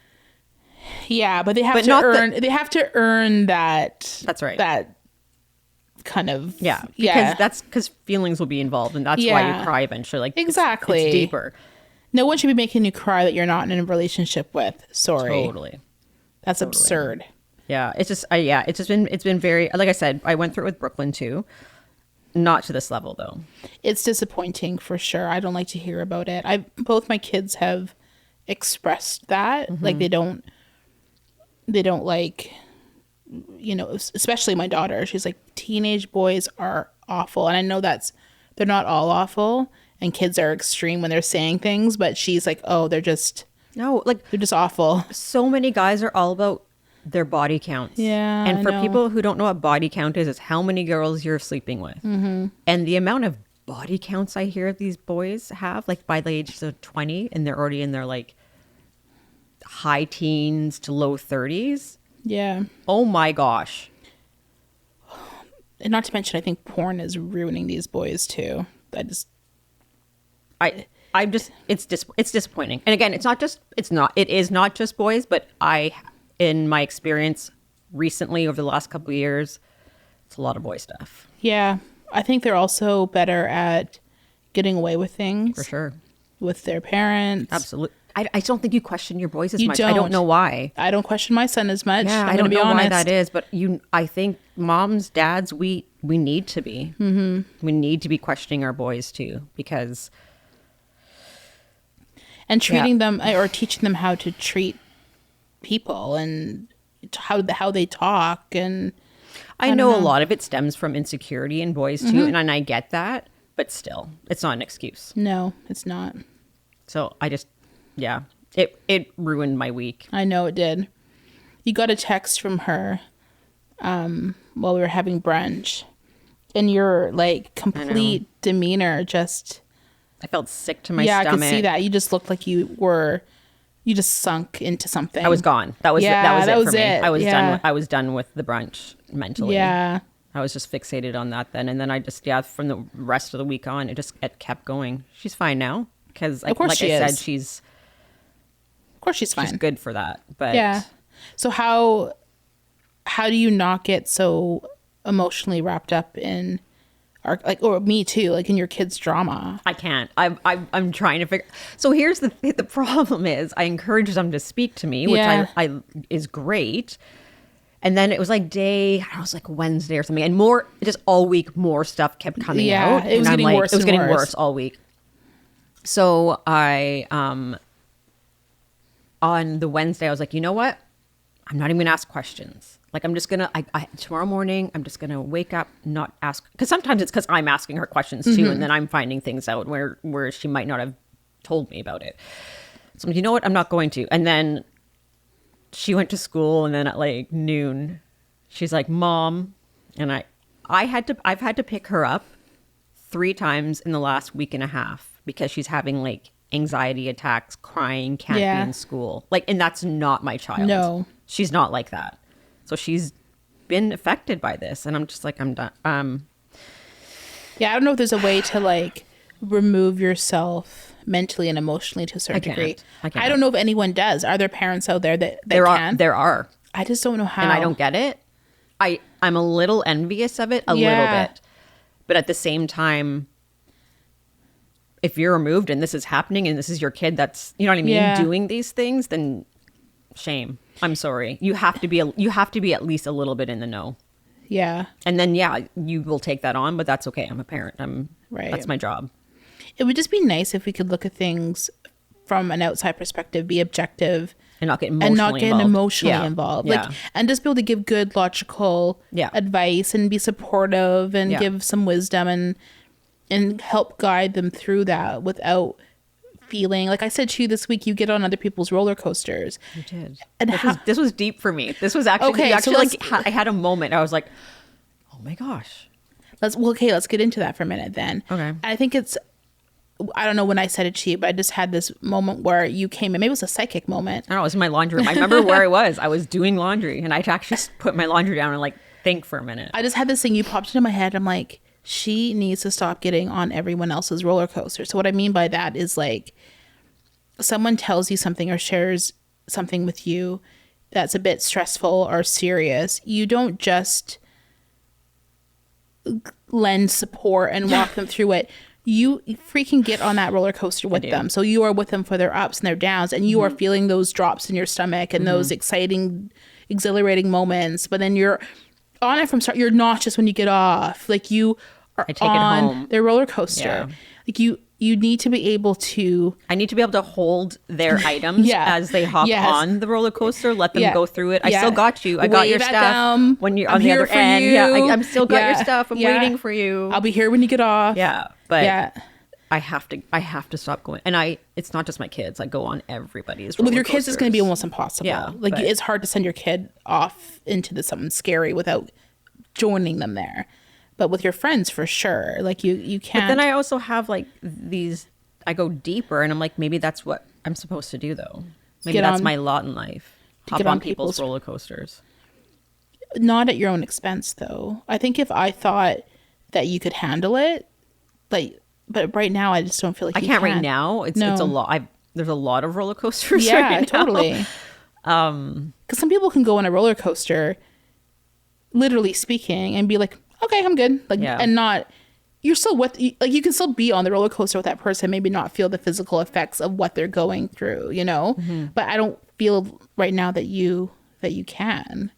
yeah, but they have But to not earn. They have to earn that. That's right. That kind of Yeah, because yeah. that's because feelings will be involved, and that's why Yeah. you cry eventually. Like Exactly. it's deeper. No one should be making you cry that you're not in a relationship with. Sorry, Totally. that's absurd. Yeah, it's been very, like I said, I went through it with Brooklyn too. Not to this level though. It's disappointing for sure. I don't like to hear about it. Both my kids have expressed that like they don't like, you know, especially my daughter. She's like, teenage boys are awful, and I know they're not all awful, and kids are extreme when they're saying things, but she's like, oh, they're just awful. So many guys are all about their body counts. Yeah, and I for know. people who don't know what body count is how many girls you're sleeping with. And the amount of body counts I hear these boys have, like by the age of 20, and they're already in their like high teens to low 30s. Yeah. Oh my gosh. And not to mention, I think porn is ruining these boys too. It's disappointing. And again, it is not just boys, but in my experience recently over the last couple of years, it's a lot of boy stuff. Yeah. I think they're also better at getting away with things. For sure. With their parents. Absolutely. I don't think you question your boys as You much. I don't don't. know why. I don't question my son as much. Yeah, I'm I gonna don't be know honest. why that is, but I think moms, dads, we need to be. Mm-hmm. We need to be questioning our boys too, because And treating them or teaching them how to treat people and how they talk. And I know a lot of it stems from insecurity in boys too, and I get that, but still, it's not an excuse. no, it's not. So it ruined my week. I know it did. You got a text from her while we were having brunch, and your like complete demeanor just I felt sick to my I stomach. could see that. You just looked like you just sunk into something. I was gone. That was Yeah, it for me. it. I was Yeah. done. I was done with the brunch mentally. Yeah. I was just fixated on that then, and then I just from the rest of the week on, it kept going. She's fine now because, Of course like she I is. said, she's Of course she's fine. good for that. But Yeah. So how do you not get so emotionally wrapped up in are like, or me too, like in your kids' drama. I can't. I'm trying to figure. So here's the problem is I encourage them to speak to me, which Yeah. I is great. And then it was like I was like Wednesday or something, and more just all week more stuff kept coming Yeah, out. it was and getting I'm like, worse it was and getting worse. worse all week. So I on the Wednesday I was like, you know what? I'm not even gonna ask questions. Like I'm just gonna I tomorrow morning I'm just gonna wake up, not ask, because sometimes it's because I'm asking her questions too, and then I'm finding things out where she might not have told me about it. So I'm like, you know what? I'm not going to. And then she went to school, and then at like noon, she's like, "Mom," and I've had to pick her up 3 times in the last week and a half because she's having like anxiety attacks, crying, can't be Yeah. in school. Like, and that's not my child. No. She's not like that. So she's been affected by this, and I'm just like, I'm done. Yeah, I don't know if there's a way to like remove yourself mentally and emotionally to a certain degree. I can't. I don't know if anyone does. Are there parents out there that can? There are, I just don't know how. and I don't get it. I'm a little envious of it, a little bit, but at the same time, if you're removed and this is happening and this is your kid that's, you know what I mean, Yeah. doing these things, then shame. I'm sorry. You have to be at least a little bit in the know. Yeah. And then you will take that on, but that's okay. I'm a parent. Right. That's my job. It would just be nice if we could look at things from an outside perspective, be objective, And not get emotionally Yeah. involved. Yeah. Like, and just be able to give good logical Yeah. advice and be supportive and Yeah. give some wisdom and help guide them through that without feeling like I said to you this week, you get on other people's roller coasters. You did. And This was deep for me. This was actually, Okay, you actually so like, I had a moment. I was like, oh my gosh. let's get into that for a minute then. Okay. I think I don't know when I said it to you, but I just had this moment where you came in. Maybe it was a psychic moment. I don't know. It was in my laundry room. I remember where I was. I was doing laundry, and I actually put my laundry down and like think for a minute. I just had this thing, you popped into my head. I'm like, she needs to stop getting on everyone else's roller coaster. So what I mean by that is like someone tells you something or shares something with you that's a bit stressful or serious. You don't just lend support and walk them through it. You freaking get on that roller coaster with do. them. So you are with them for their ups and their downs, and you are feeling those drops in your stomach and those exciting, exhilarating moments. But then you're on it from start. You're nauseous when you get off. Like you are I take it on home. their roller coaster. Yeah. Like you need to be able to. I need to be able to hold their items Yeah. as they hop Yes. on the roller coaster. Let them Yeah. go through it. I Yeah. still got you. I got your Wave at stuff them. when you're I'm on the here other for end. you. Yeah, I'm still got your Yeah. stuff. I'm Yeah. waiting for you. I'll be here when you get off. Yeah, but Yeah. I have to stop going. And it's not just my kids. I go on everybody's With roller your kids, it's going to be coasters. almost impossible. Yeah, Like but- it's hard to send your kid off into something scary without joining them there. But with your friends, for sure. Like you can't. But then I also have like these. I go deeper, and I'm like, maybe that's what I'm supposed to do, though. Maybe Get that's on- my lot in life. Hop get on on people's people's- roller coasters. Not at your own expense, though. I think if I thought that you could handle it, like, but right now I just don't feel like I you can't right can. now. It's a No. lot. There's a lot of roller coasters. Yeah, right now. totally. Because some people can go on a roller coaster, literally speaking, and be like, "Okay, I'm good," like, Yeah. and not. You're still like you can still be on the roller coaster with that person, maybe not feel the physical effects of what they're going through, you know. But I don't feel right now that you can.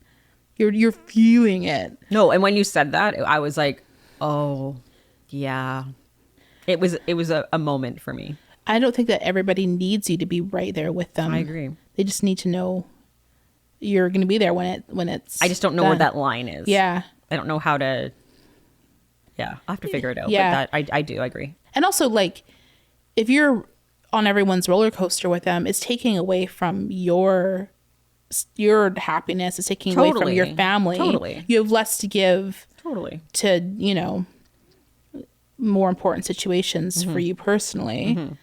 You're feeling it. No, and when you said that, I was like, oh, yeah. It was a moment for me. I don't think that everybody needs you to be right there with them. I agree. They just need to know you're going to be there when it's. I just don't know where done. that line is. Yeah. I don't know how to. Yeah, I have to figure it out. Yeah. But I do. I agree. And also, like, if you're on everyone's roller coaster with them, it's taking away from your happiness. It's taking away from your Totally. family. Totally. You have less to give Totally. to, more important situations Mm-hmm. for you personally.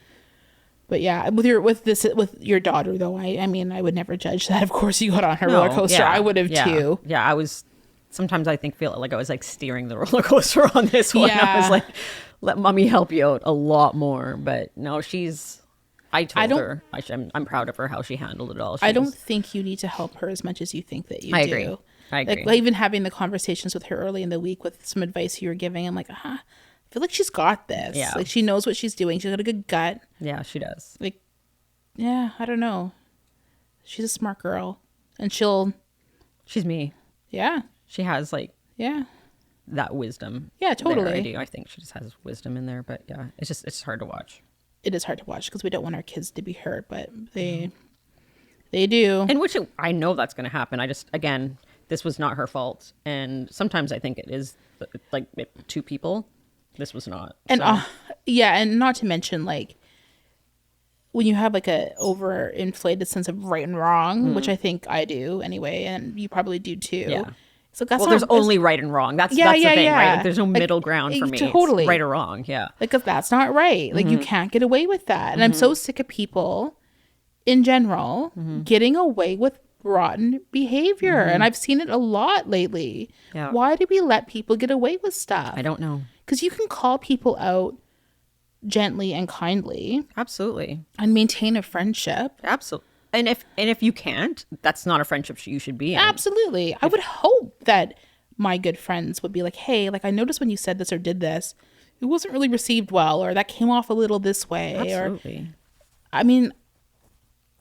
But yeah, with your daughter though, I mean, I would never judge that. Of course, you got on her roller coaster. yeah, I would have yeah, too. Yeah, I was. Sometimes I feel like I was like steering the roller coaster on this one. I Yeah. was like, let mommy help you out a lot more. But no, she's I I told don't her I'm proud of her how she handled it all. I She don't was, think you need to help her as much as you think that you I do. agree. I agree. Like even having the conversations with her early in the week with some advice you were giving, I'm like, I feel like she's got this. Yeah. Like she knows what she's doing. She's got a good gut. Yeah, she does. Like, yeah, I don't know. She's a smart girl. And She's me. yeah, She has like yeah. that wisdom. Yeah, there, totally. I do. I think she just has wisdom in there, but yeah, it's hard to watch. It is hard to watch because we don't want our kids to be hurt, but they do. And I know that's going to happen. I just, again, this was not her fault. And sometimes I think it is like two people. This was not. And so. yeah, and not to mention like when you have like a overinflated sense of right and wrong, which I think I do anyway, and you probably do too. Yeah. So that's Well, there's only right and wrong. That's the thing, right? Like, there's no middle ground for me. Totally. It's right or wrong. Yeah. Like, 'cause that's not right. Like, you can't get away with that. And I'm so sick of people in general getting away with rotten behavior. And I've seen it a lot lately. Yeah. Why do we let people get away with stuff? I don't know. Because you can call people out gently and kindly Absolutely. and maintain a friendship. Absolutely. And if you can't, that's not a friendship you should be in. Absolutely. I would hope that my good friends would be like, hey, like I noticed when you said this or did this, it wasn't really received well, or that came off a little this way. Absolutely. Or, I mean,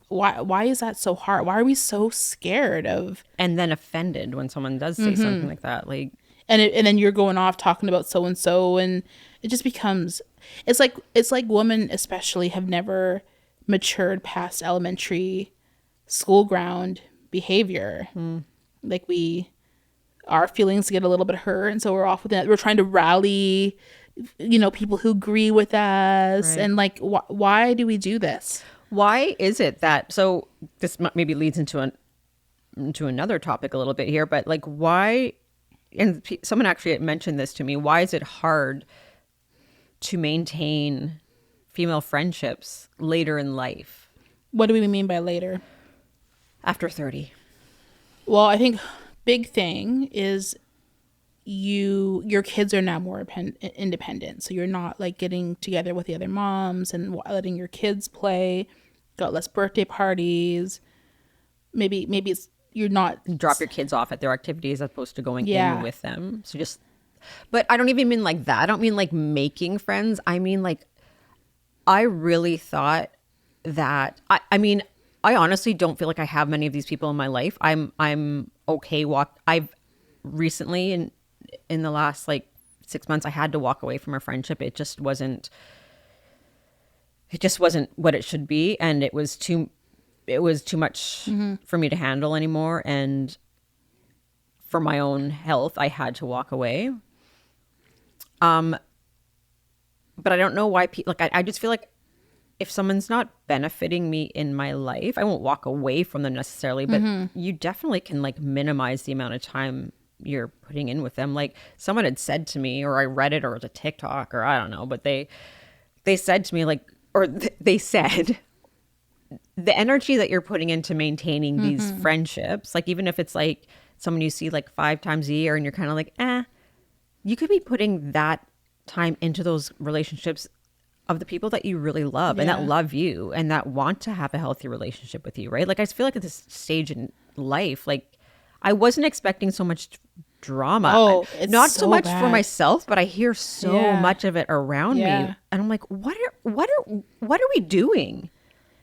why is that so hard? Why are we so scared of? And then offended when someone does say something like that. Like, And then you're going off talking about so and so, and it just becomes. It's like women especially have never matured past elementary school ground behavior. Like our feelings get a little bit hurt, and so we're off with that. We're trying to rally, people who agree with us. Right. And like, why do we do this? why is it that? So this maybe leads into another topic a little bit here, but like why? And someone actually mentioned this to me. Why is it hard to maintain female friendships later in life? What do we mean by later? After 30. Well, I think big thing is your kids are now more independent. So you're not like getting together with the other moms and letting your kids play. Got less birthday parties. Maybe it's you're not Drop your kids off at their activities as opposed to going Yeah. in with them. So just, but I don't even mean like that. I don't mean like making friends. I mean like, I really thought that, I mean, I honestly don't feel like I have many of these people in my life. I'm okay. I've recently in the last like 6 months, I had to walk away from a friendship. It just wasn't what it should be. And it was too much for me to handle anymore. And for my own health, I had to walk away. But I don't know why people, like, I just feel like if someone's not benefiting me in my life, I won't walk away from them necessarily, but you definitely can like minimize the amount of time you're putting in with them. Like someone had said to me, or I read it, or it was a TikTok, or I don't know, but they said to me like, they said the energy that you're putting into maintaining these friendships, like even if it's like someone you see like 5 times a year and you're kind of like, you could be putting that time into those relationships of the people that you really love and that love you and that want to have a healthy relationship with you, right? Like I feel like at this stage in life, like I wasn't expecting so much drama. Oh, it's not so much bad. for myself, but I hear so much of it around me, Yeah. and I'm like, what are we doing?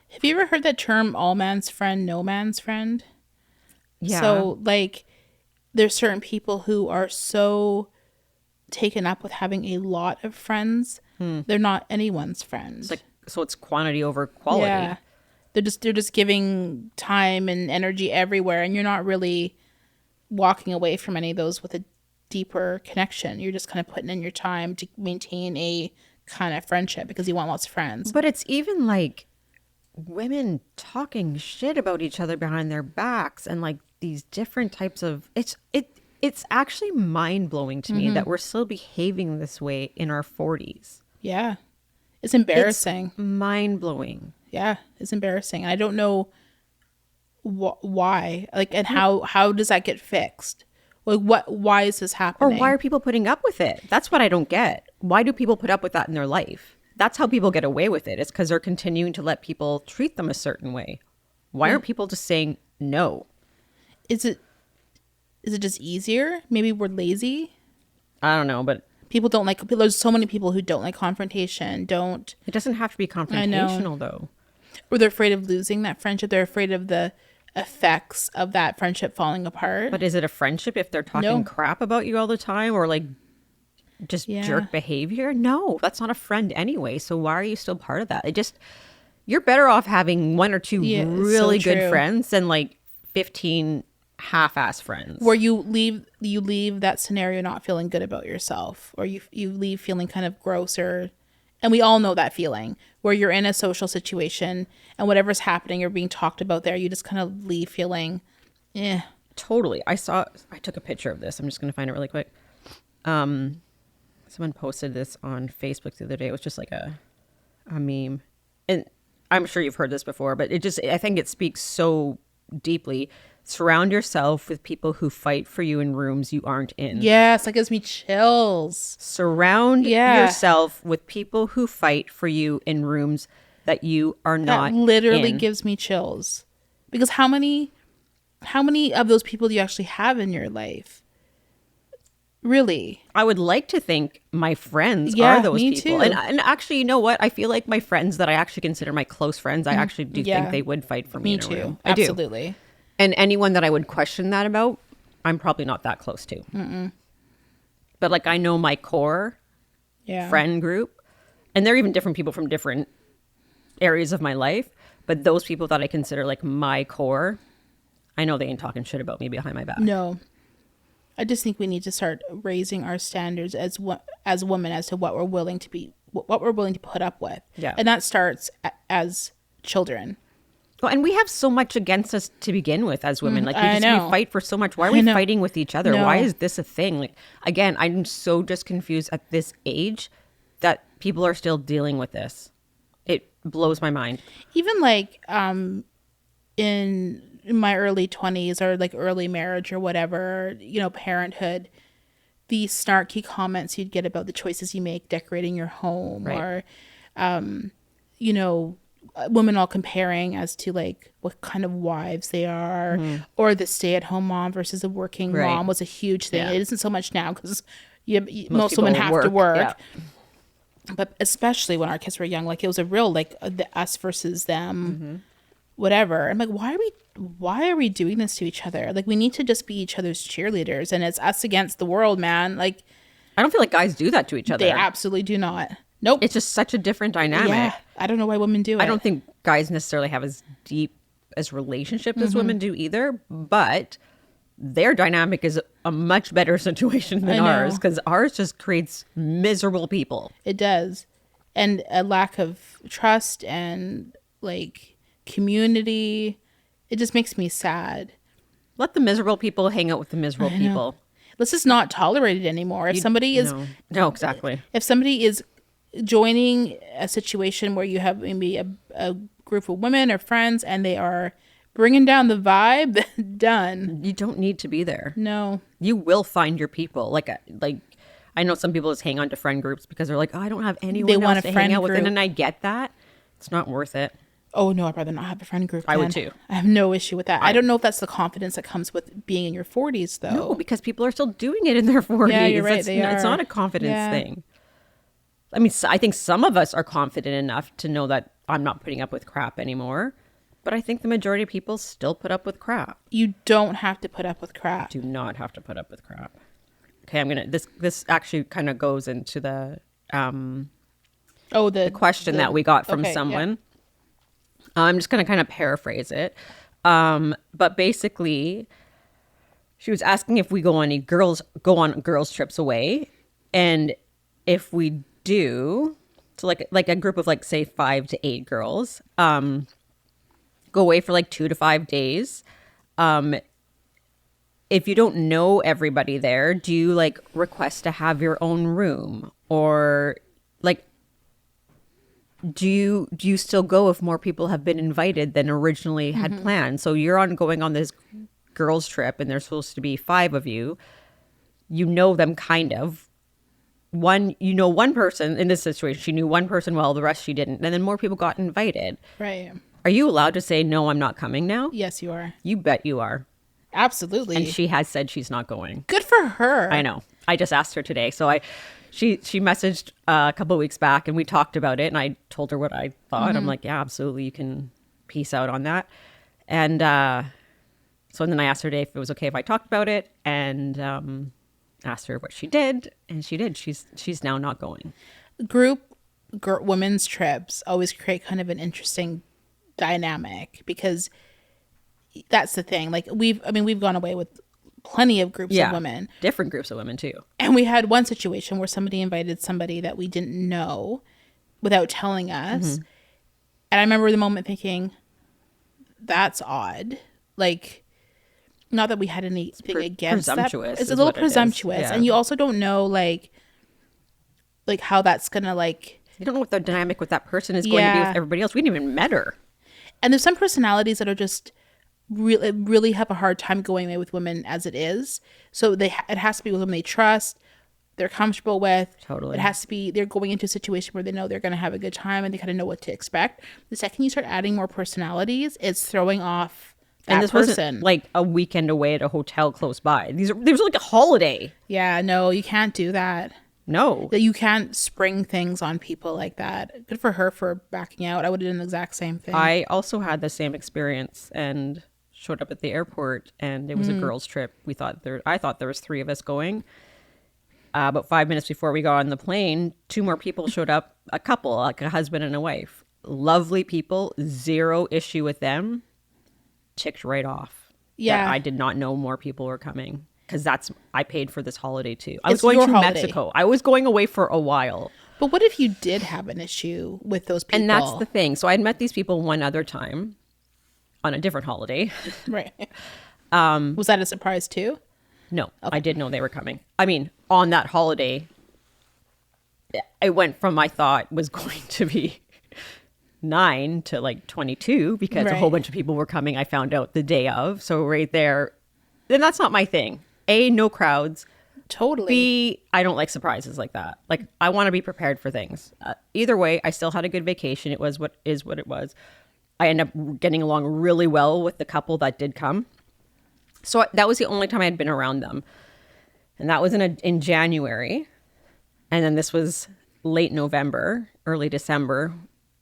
Have you ever heard that term all man's friend, no man's friend? Yeah. So like there's certain people who are so taken up with having a lot of friends, they're not anyone's friend. It's like, so it's quantity over quality. Yeah. They're just giving time and energy everywhere, and you're not really walking away from any of those with a deeper connection. You're just kind of putting in your time to maintain a kind of friendship because you want lots of friends. But it's even like women talking shit about each other behind their backs and like these different types of it's actually mind-blowing to me that we're still behaving this way in our 40s. Yeah. It's embarrassing. It's mind-blowing. Yeah, it's embarrassing. I don't know why. Like, and how does that get fixed? Like, why is this Or happening? why are people putting up with it? That's what I don't get. Why do people put up with that in their life? that's how people get away with it. It's because they're continuing to let people treat them a certain way. Why aren't people just saying no? Is it just easier? Maybe we're lazy. I don't know, but People don't like. There's so many people who don't like confrontation. Don't. it doesn't have to be confrontational, though. Or they're afraid of losing that friendship. They're afraid of the effects of that friendship falling apart. But is it a friendship if they're talking No. crap about you all the time, or like just Yeah. jerk behavior? No, that's not a friend anyway. So why are you still part of that? You're better off having one or two Yeah, it's really so good true. friends than like 15 half-ass friends. Where you leave that scenario not feeling good about yourself, or you leave feeling kind of gross, or, and we all know that feeling where you're in a social situation and whatever's happening or being talked about there, you just kind of leave feeling, eh. Totally. I took a picture of this. I'm just going to find it really quick. Someone posted this on Facebook the other day. It was just like a meme. And I'm sure you've heard this before, but I think it speaks so deeply. Surround yourself with people who fight for you in rooms you aren't in. Yes, that gives me chills. Surround Yeah. yourself with people who fight for you in rooms that you are not That literally in. gives me chills. Because how many of those people do you actually have in your life? Really? I would like to think my friends Yeah, are those me people. too. And actually, you know what? I feel like my friends that I actually consider my close friends, I actually do Yeah. think they would fight for me, Me in a too. room. I do. Absolutely. And anyone that I would question that about, I'm probably not that close to. But like I know my core Yeah. friend group, and they're even different people from different areas of my life. But those people that I consider like my core, I know they ain't talking shit about me behind my back. No. I just think we need to start raising our standards as women as to what we're willing to be, what we're willing to put up with. Yeah. And that starts as children. Well, and we have so much against us to begin with as women. Like I we know. fight for so much. Why are I we know. fighting with each other? No. Why is this a thing? Like again, I'm so just confused at this age that people are still dealing with this. It blows my mind. Even like in my early 20s or like early marriage or whatever, parenthood, the snarky comments you'd get about the choices you make decorating your home, Right. or women all comparing as to like what kind of wives they are, or the stay-at-home mom versus a working Right. mom was a huge thing. Yeah. It isn't so much now because most people women have to work. Yeah. But especially when our kids were young, like it was a real like the us versus them, whatever. I'm like, why are we doing this to each other? Like we need to just be each other's cheerleaders, and it's us against the world, man. Like I don't feel like guys do that to each other. they absolutely do not. Nope. It's just such a different dynamic. Yeah, I don't know why women do it. I don't think guys necessarily have as deep as relationships as women do either, but their dynamic is a much better situation than I know. ours because ours just creates miserable people. It does, and a lack of trust and like community. It just makes me sad. Let the miserable people hang out with the miserable I know. people. Let's just not tolerate it anymore. If somebody is No, exactly. if somebody is joining a situation where you have maybe a group of women or friends and they are bringing down the vibe, done. You don't need to be there. No. You will find your people. Like I know some people just hang on to friend groups because they're like, oh, I don't have anyone They want else a to friend hang out with, group. and I get that. It's not worth it. Oh, no, I'd rather not have a friend group. I would then. too. I have no issue with that. I don't know if that's the confidence that comes with being in your 40s, though. No, because people are still doing it in their 40s. Yeah, you're right, It's, they it's are. not a confidence Yeah. thing. I mean, I think some of us are confident enough to know that I'm not putting up with crap anymore. But I think the majority of people still put up with crap. You don't have to put up with crap. Do not have to put up with crap. Okay, this actually kind of goes into the The question that we got from okay, yeah. someone. I'm just going to kind of paraphrase it. But basically, she was asking if we go on girls trips away, and if we do, so like a group of like say 5 to 8 girls, go away for like 2 to 5 days. If you don't know everybody there, do you like request to have your own room, or like do you still go if more people have been invited than originally had planned? So you're going on this girls trip and there's supposed to be 5 of you. You know them kind of. one person in this situation, she knew one person well, the rest she didn't. And then more people got invited. Right. Are you allowed to say, no, I'm not coming now? Yes, you are. You bet you are. Absolutely. And she has said she's not going. Good for her. I know. I just asked her today. So she messaged a couple of weeks back and we talked about it and I told her what I thought. I'm like, yeah, absolutely. You can peace out on that. And so then I asked her today if it was okay if I talked about it and asked her what she did. And she did. She's now not going. Women's trips always create kind of an interesting dynamic because that's the thing. Like we've gone away with plenty of groups of women. Different groups of women too. And we had one situation where somebody invited somebody that we didn't know without telling us. And I remember the moment thinking, that's odd. Like, not that we had anything against that. It's a little presumptuous. Yeah. And you also don't know like how that's gonna like. You don't know what the dynamic with that person is going to be with everybody else. We didn't even met her. And there's some personalities that are just really have a hard time going away with women as it is. So it has to be with women they trust, they're comfortable with. Totally. It has to be they're going into a situation where they know they're going to have a good time and they kind of know what to expect. The second you start adding more personalities, it's throwing off that and this person. Wasn't like a weekend away at a hotel close by. There's like a holiday. Yeah, no, you can't do that. No. That you can't spring things on people like that. Good for her for backing out. I would have done the exact same thing. I also had the same experience and showed up at the airport and it was a girls' trip. I thought there was 3 of us going. About 5 minutes before we got on the plane, 2 more people showed up, a couple, like a husband and a wife. Lovely people, 0 issue with them. Ticked right off. Yeah. I did not know more people were coming. Because I paid for this holiday too. I was going to Mexico. I was going away for a while. But what if you did have an issue with those people? And that's the thing. So I'd met these people one other time on a different holiday. Right. Was that a surprise too? No, okay. I did know they were coming. I mean, on that holiday, I went from I thought was going to be 9 to like 22 because a whole bunch of people were coming. I found out the day of. So right there, then that's not my thing. A, no crowds. Totally. B, I don't like surprises like that. Like, I want to be prepared for things. Either way, I still had a good vacation. It was what it was. I ended up getting along really well with the couple that did come. So that was the only time I had been around them. And that was in January. And then this was late November, early December.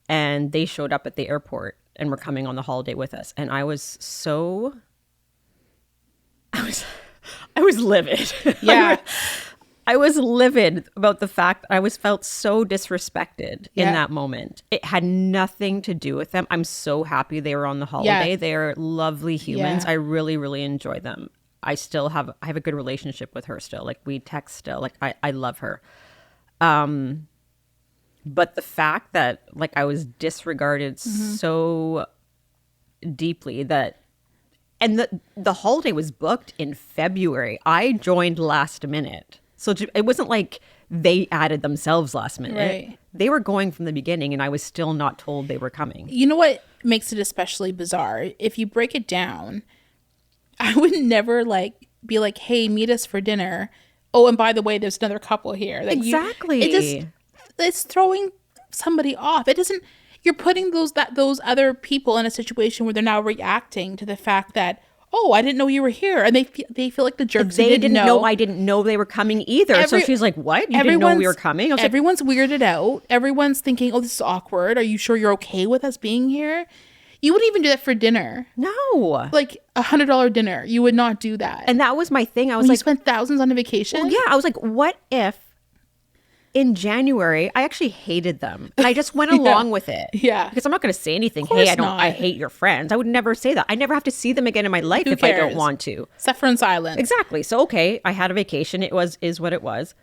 And they showed up at the airport and were coming on the holiday with us. And I was livid. Yeah. I was livid about the fact I felt so disrespected in that moment. It had nothing to do with them. I'm so happy they were on the holiday. Yeah. They're lovely humans. Yeah. I really, really enjoy them. I have a good relationship with her still. Like we text still. Like I love her. But the fact that like I was disregarded so deeply and the holiday was booked in February. I joined last minute. So it wasn't like they added themselves last minute. Right. They were going from the beginning and I was still not told they were coming. You know what makes it especially bizarre? If you break it down, I would never be like, hey, meet us for dinner. Oh, and by the way, there's another couple here. Like exactly. It's throwing somebody off. It doesn't. You're putting those other people in a situation where they're now reacting to the fact that, oh, I didn't know you were here, and they feel like the jerks. They didn't know I didn't know they were coming either. So she's like, "What? You didn't know we were coming?" I was everyone's weirded out. Everyone's thinking, "Oh, this is awkward. Are you sure you're okay with us being here?" You wouldn't even do that for dinner. No, like $100 dinner. You would not do that. And that was my thing. I was you spent thousands on a vacation. Well, yeah, I was like, what if? In January, I actually hated them. And I just went along with it. Yeah. Because I'm not going to say anything. Hey, I hate your friends. I would never say that. I never have to see them again in my life if I don't want to. Severance Island. Exactly. So, okay, I had a vacation. Is what it was.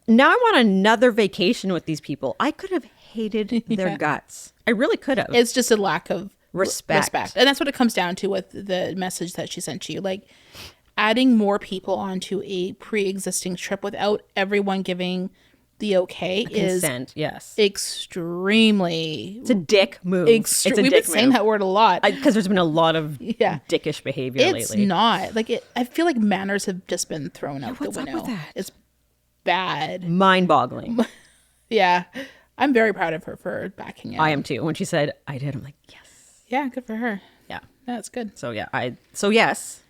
Now I want another vacation with these people. I could have hated their guts. I really could have. It's just a lack of respect. And that's what it comes down to with the message that she sent you. Like adding more people onto a pre-existing trip without everyone giving the okay is consent, yes, extremely. It's a dick move. We've been saying that word a lot because there's been a lot of dickish behavior lately. It's not like it. I feel like manners have just been thrown out the window. What's up with that? It's bad. Mind-boggling. Yeah. I'm very proud of her for backing it. I am too. When she said I did, I'm like, yes. Yeah, good for her. Yeah. That's good. So yeah, so yes,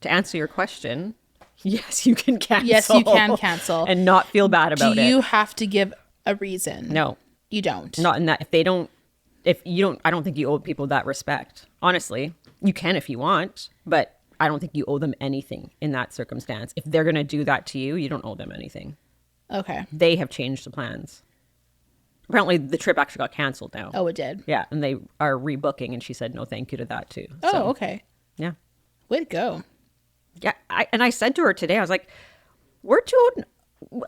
to answer your question, yes, you can cancel. Yes, you can cancel. And not feel bad about it. Do you have to give a reason? No. You don't. Not in that. If you don't, I don't think you owe people that respect. Honestly, you can if you want, but I don't think you owe them anything in that circumstance. If they're going to do that to you, you don't owe them anything. Okay. They have changed the plans. Apparently, the trip actually got canceled now. Oh, it did? Yeah, and they are rebooking, and she said no thank you to that too. Oh, So, okay. yeah. Way to go. Yeah, I said to her today, I was like, we're too,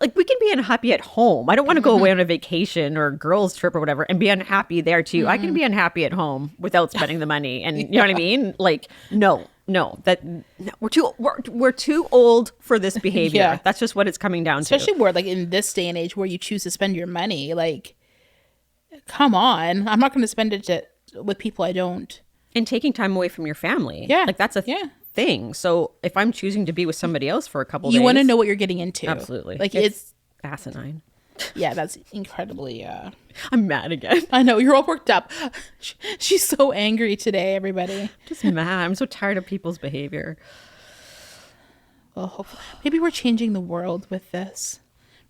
like, we can be unhappy at home. I don't want to go away on a vacation or a girls trip or whatever and be unhappy there too. I can be unhappy at home without spending the money. And you know what I mean? Like, no, we're too old for this behavior. Yeah. That's just what it's coming down Especially to. where, like, in this day and age where you choose to spend your money. Like, come on. I'm not going to spend it with people I don't. And taking time away from your family. Yeah. Like, that's a thing. So if I'm choosing to be with somebody else for a couple days. You want to know what you're getting into. Absolutely. Like, it's asinine. Yeah, that's incredibly... I'm mad again. I know, you're all worked up. She's so angry today, everybody. Just mad. I'm so tired of people's behavior. Well, hopefully, maybe we're changing the world with this.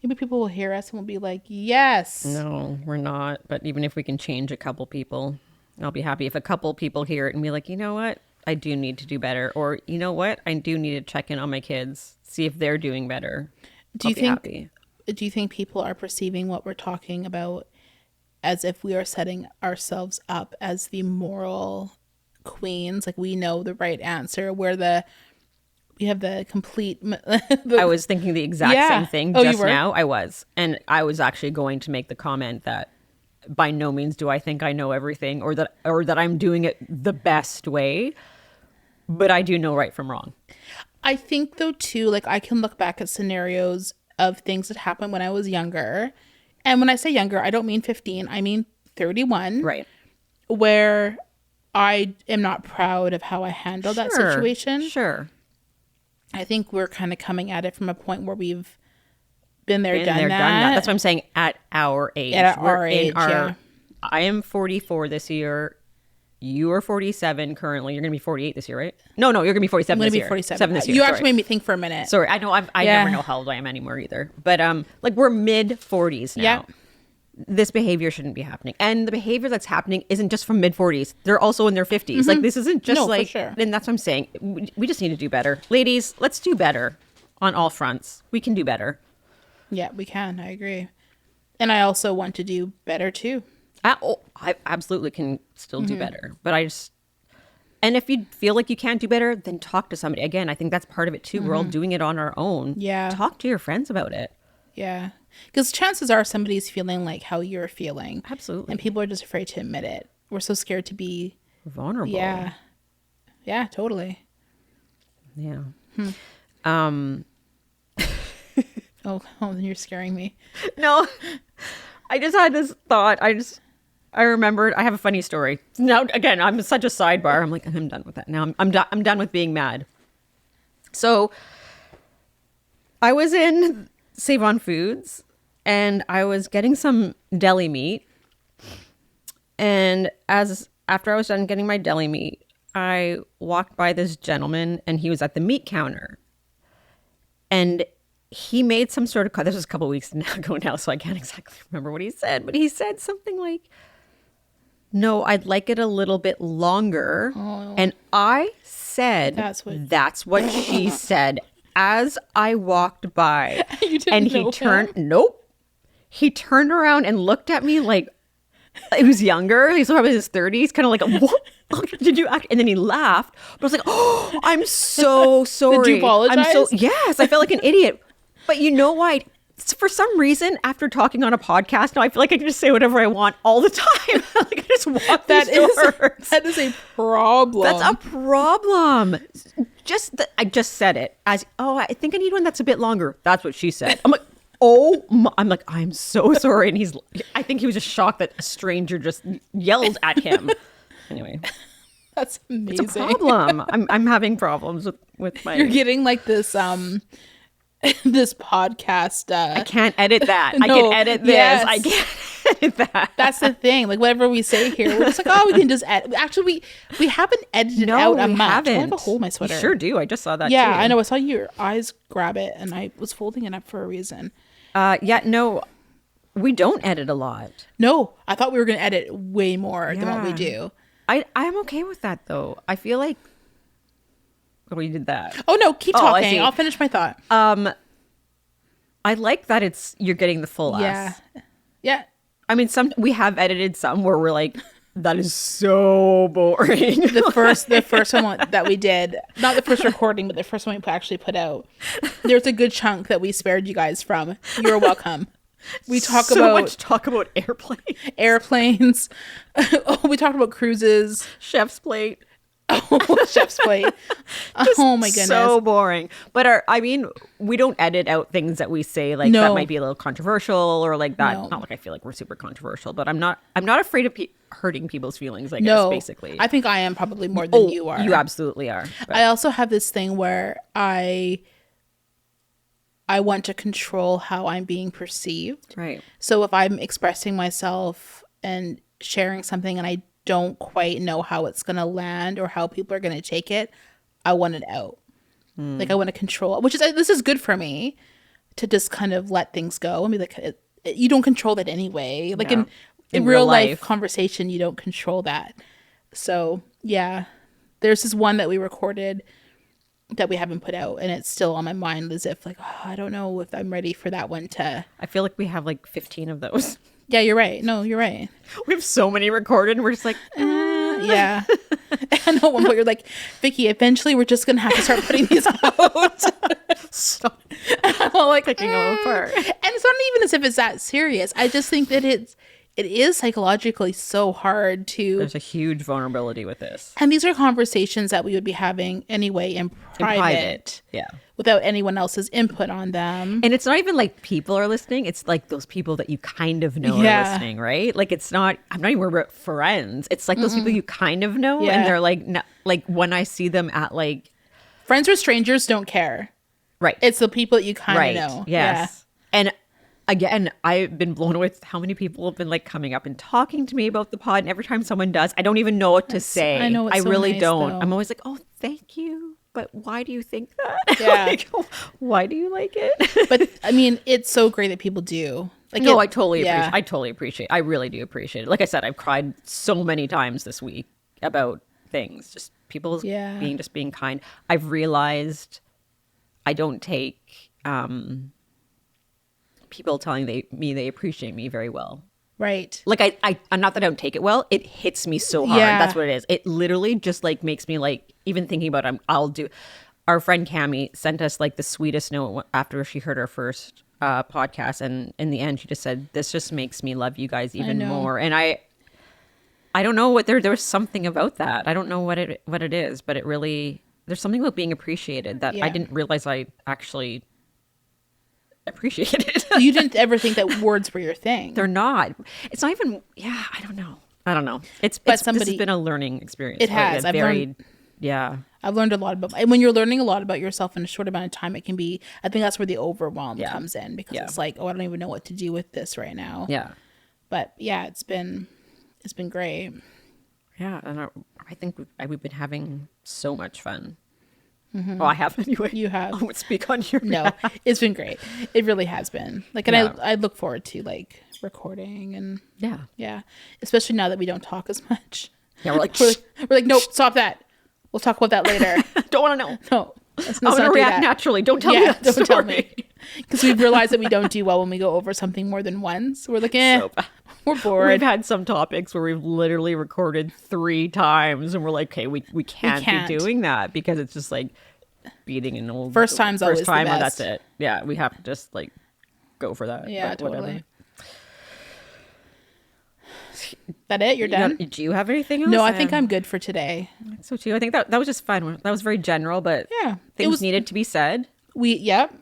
Maybe people will hear us and will be like, yes. No, we're not. But even if we can change a couple people, I'll be happy. If a couple people hear it and be like, you know what? I do need to do better. Or, you know what? I do need to check in on my kids, see if they're doing better. Do you think people are perceiving what we're talking about as if we are setting ourselves up as the moral queens? Like, we know the right answer. We have the complete... I was thinking the exact same thing you just were? now. I was. And I was actually going to make the comment that by no means do I think I know everything or that I'm doing it the best way. But I do know right from wrong. I think, though, too, like, I can look back at scenarios of things that happened when I was younger. And when I say younger, I don't mean 15. I mean 31. Right. Where I am not proud of how I handled that situation. Sure. I think we're kind of coming at it from a point where we've been there, done that. That's what I'm saying. At our age. Yeah. I am 44 this year. You are 47 currently. You're going to be 48 this year, right? No, you're going to be 47 this year. I'm going to be 47. 7 this year. You actually made me think for a minute. Sorry, I know. I never know how old I am anymore either. But like, we're mid 40s now. Yeah. This behavior shouldn't be happening. And the behavior that's happening isn't just from mid 40s. They're also in their 50s. Like, this isn't just No, like, for sure. And that's what I'm saying. We just need to do better. Ladies, let's do better on all fronts. We can do better. Yeah, we can. I agree. And I also want to do better too. I absolutely can still do better. But and if you feel like you can't do better, then talk to somebody. Again, I think that's part of it too. We're all doing it on our own. Yeah. Talk to your friends about it. Yeah. Because chances are somebody's feeling like how you're feeling. Absolutely. And people are just afraid to admit it. We're so scared to be vulnerable. Yeah. Yeah, totally. Yeah. Oh, then you're scaring me. No, I just had this thought. I remembered. I have a funny story. Now, again, I'm such a sidebar. I'm like, I'm done with that. Now I'm done with being mad. So I was in Save On Foods and I was getting some deli meat. And after I was done getting my deli meat, I walked by this gentleman and he was at the meat counter. And he made some sort of, this was a couple of weeks ago now, so I can't exactly remember what he said, but he said something like, no, I'd like it a little bit longer. Oh. And I said, that's what she said as I walked by. And he he turned around and looked at me like, he was younger. He's probably in his 30s, kind of like, what? Did you act? And then he laughed. But I was like, oh, I'm so sorry. Did you apologize? Yes, I felt like an idiot. But you know why? For some reason, after talking on a podcast, now I feel like I can just say whatever I want all the time. Like, I just walk these doors. That is a problem. That's a problem. I just said it as, I think I need one that's a bit longer. That's what she said. I'm like, I'm like, I'm so sorry. And I think he was just shocked that a stranger just yelled at him. Anyway. That's amazing. It's a problem. I'm having problems with my... You're getting like this, this podcast. I can't edit that. I No, can edit this. yes. I can't edit that. That's the thing. Like whatever we say here, we're just like, oh, we can just edit. Actually, we haven't edited out a we much. haven't. I have a hole in my sweater. You sure do. I just saw that. Yeah, too. I know. I saw your eyes grab it, and I was folding it up for a reason. Yeah, no, we don't edit a lot. No, I thought we were going to edit way more than what we do. I'm okay with that though. I feel like we did that. Oh no, keep I talking. see. I'll finish my thought. I like that you're getting the full Yeah, us. yeah. I mean, we have edited some where we're like, that is so boring. The first one that we did, not the first recording, but the first one we actually put out. There's a good chunk that we spared you guys from. You're welcome. We talk so much talk about airplanes. Oh, we talked about cruises. Chef's plate. Oh, chef's plate. Oh my goodness. So boring. But I mean, we don't edit out things that we say like No. that might be a little controversial or like that. No. Not like I feel like we're super controversial, but I'm not afraid of hurting people's feelings, I guess, No, basically. I think I am probably more than you are. You absolutely are. But I also have this thing where I want to control how I'm being perceived. right. So if I'm expressing myself and sharing something and I don't quite know how it's going to land or how people are going to take it, I want it out. Like I want to control, this is good for me to just kind of let things go. I mean, like you don't control that anyway. Like No. in real life conversation, you don't control that. So yeah, there's this one that we recorded that we haven't put out, and it's still on my mind as if like, oh, I don't know if I'm ready for that one to. I feel like we have like 15 of those. Yeah, you're right. No, you're right. We have so many recorded and we're just like, Yeah. I know at one point you're like, Vicky, eventually we're just going to have to start putting these out. stop I'm all like, picking them apart. And it's not even as if it's that serious. I just think that it is psychologically so hard to. There's a huge vulnerability with this. And these are conversations that we would be having anyway in private. Yeah. Without anyone else's input on them. And it's not even like people are listening. It's like those people that you kind of know are listening, right? Like I'm not even worried about friends. It's like those people you kind of know. Yeah. And they're like, like when I see them at like. Friends or strangers don't care. Right. It's the people that you kind of know. Yes. Yeah. And again, I've been blown away with how many people have been like coming up and talking to me about the pod. And every time someone does, I don't even know what to say. I know. It's I so really nice, don't. though. I'm always like, oh, thank you. But why do you think that? Yeah. Like, why do you like it? But I mean, it's so great that people do. Like, No, I totally appreciate. I really do appreciate it. Like I said, I've cried so many times this week about things. Just people being kind. I've realized I don't take people telling me they appreciate me very well. Right. Like I'm not that I don't take it well. It hits me so hard. Yeah. That's what it is. It literally just like makes me like even thinking about I'll do. Our friend Cammie sent us like the sweetest note after she heard our first podcast, and in the end she just said, "This just makes me love you guys even more." And I don't know what there was something about that. I don't know what it is, but it really there's something about being appreciated that I didn't realize I actually appreciated. You didn't ever think that words were your thing. They're not. It's not even. Yeah, I don't know. This has been a learning experience. It has. I've learned a lot about. And when you're learning a lot about yourself in a short amount of time, it can be. I think that's where the overwhelm comes in because it's like, oh, I don't even know what to do with this right now. Yeah. But yeah, it's been great. Yeah, and I think we've been having so much fun. Mm-hmm. Well, I have anyway. You have. I won't speak on your No, behalf. it's been great. It really has been. Like, and I look forward to like recording and yeah, especially now that we don't talk as much. Yeah, we're like, we're like, nope, stop that. We'll talk about that later. Don't want to know. No, I'm gonna react naturally. Don't tell me that don't story. tell me. Because we've realized that we don't do well when we go over something more than once. We're like, So bad. we're bored. We've had some topics where we've literally recorded 3 times, and we're like, okay, we can't be doing that because it's just like beating an old First time's always the best. and that's it. Yeah, we have to just like go for that. Yeah, but totally. whatever. That it? You're done? Do you have anything else? No, I think I'm good for today. So too. I think that was just fun. That was very general, but things needed to be said. Yep.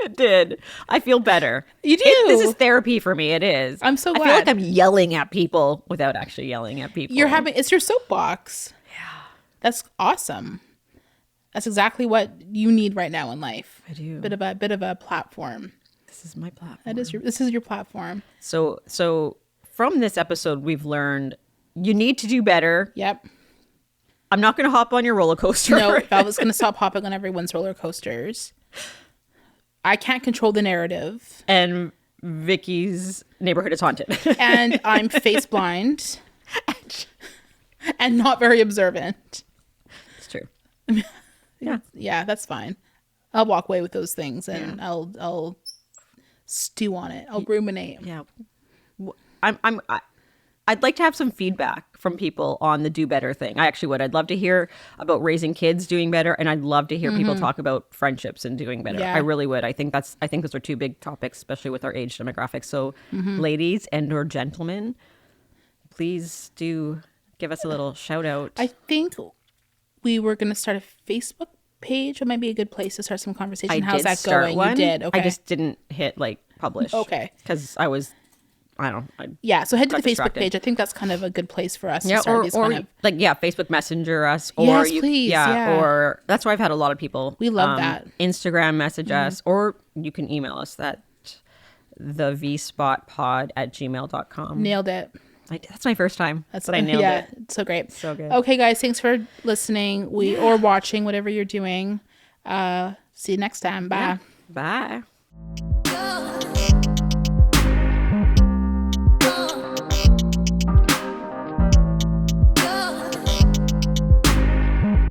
It did. I feel better. You do. This is therapy for me. It is. I'm so glad. I feel like I'm yelling at people without actually yelling at people. It's your soapbox. Yeah. That's awesome. That's exactly what you need right now in life. I do. Bit of a platform. This is my platform. This is your platform. So from this episode, we've learned you need to do better. Yep. I'm not going to hop on your roller coaster. No, I was going to stop hopping on everyone's roller coasters. I can't control the narrative. And Vicky's neighborhood is haunted. And I'm face blind and not very observant. It's true. Yeah, that's fine. I'll walk away with those things and I'll stew on it. I'll ruminate. Yeah. I'd like to have some feedback from people on the do better thing. I actually would. I'd love to hear about raising kids doing better, and I'd love to hear people talk about friendships and doing better. Yeah. I really would. I think those are two big topics, especially with our age demographic. So ladies and or gentlemen, please do give us a little shout out. I think we were going to start a Facebook page. It might be a good place to start some conversation. How's that going? One. You did. Okay. I just didn't hit like publish. Okay. Because I don't know. Yeah, so head to got the Facebook distracted. page. I think that's kind of a good place for us to start these kind of... Facebook Messenger us. Or Yes, please, yeah. Or that's why I've had a lot of people. We love that. Instagram message us, or you can email us at thevspotpod@gmail.com. Nailed it. That's my first time. That's I nailed it. It's so great. So good. Okay, guys, thanks for listening or watching, whatever you're doing. See you next time. Bye. Bye.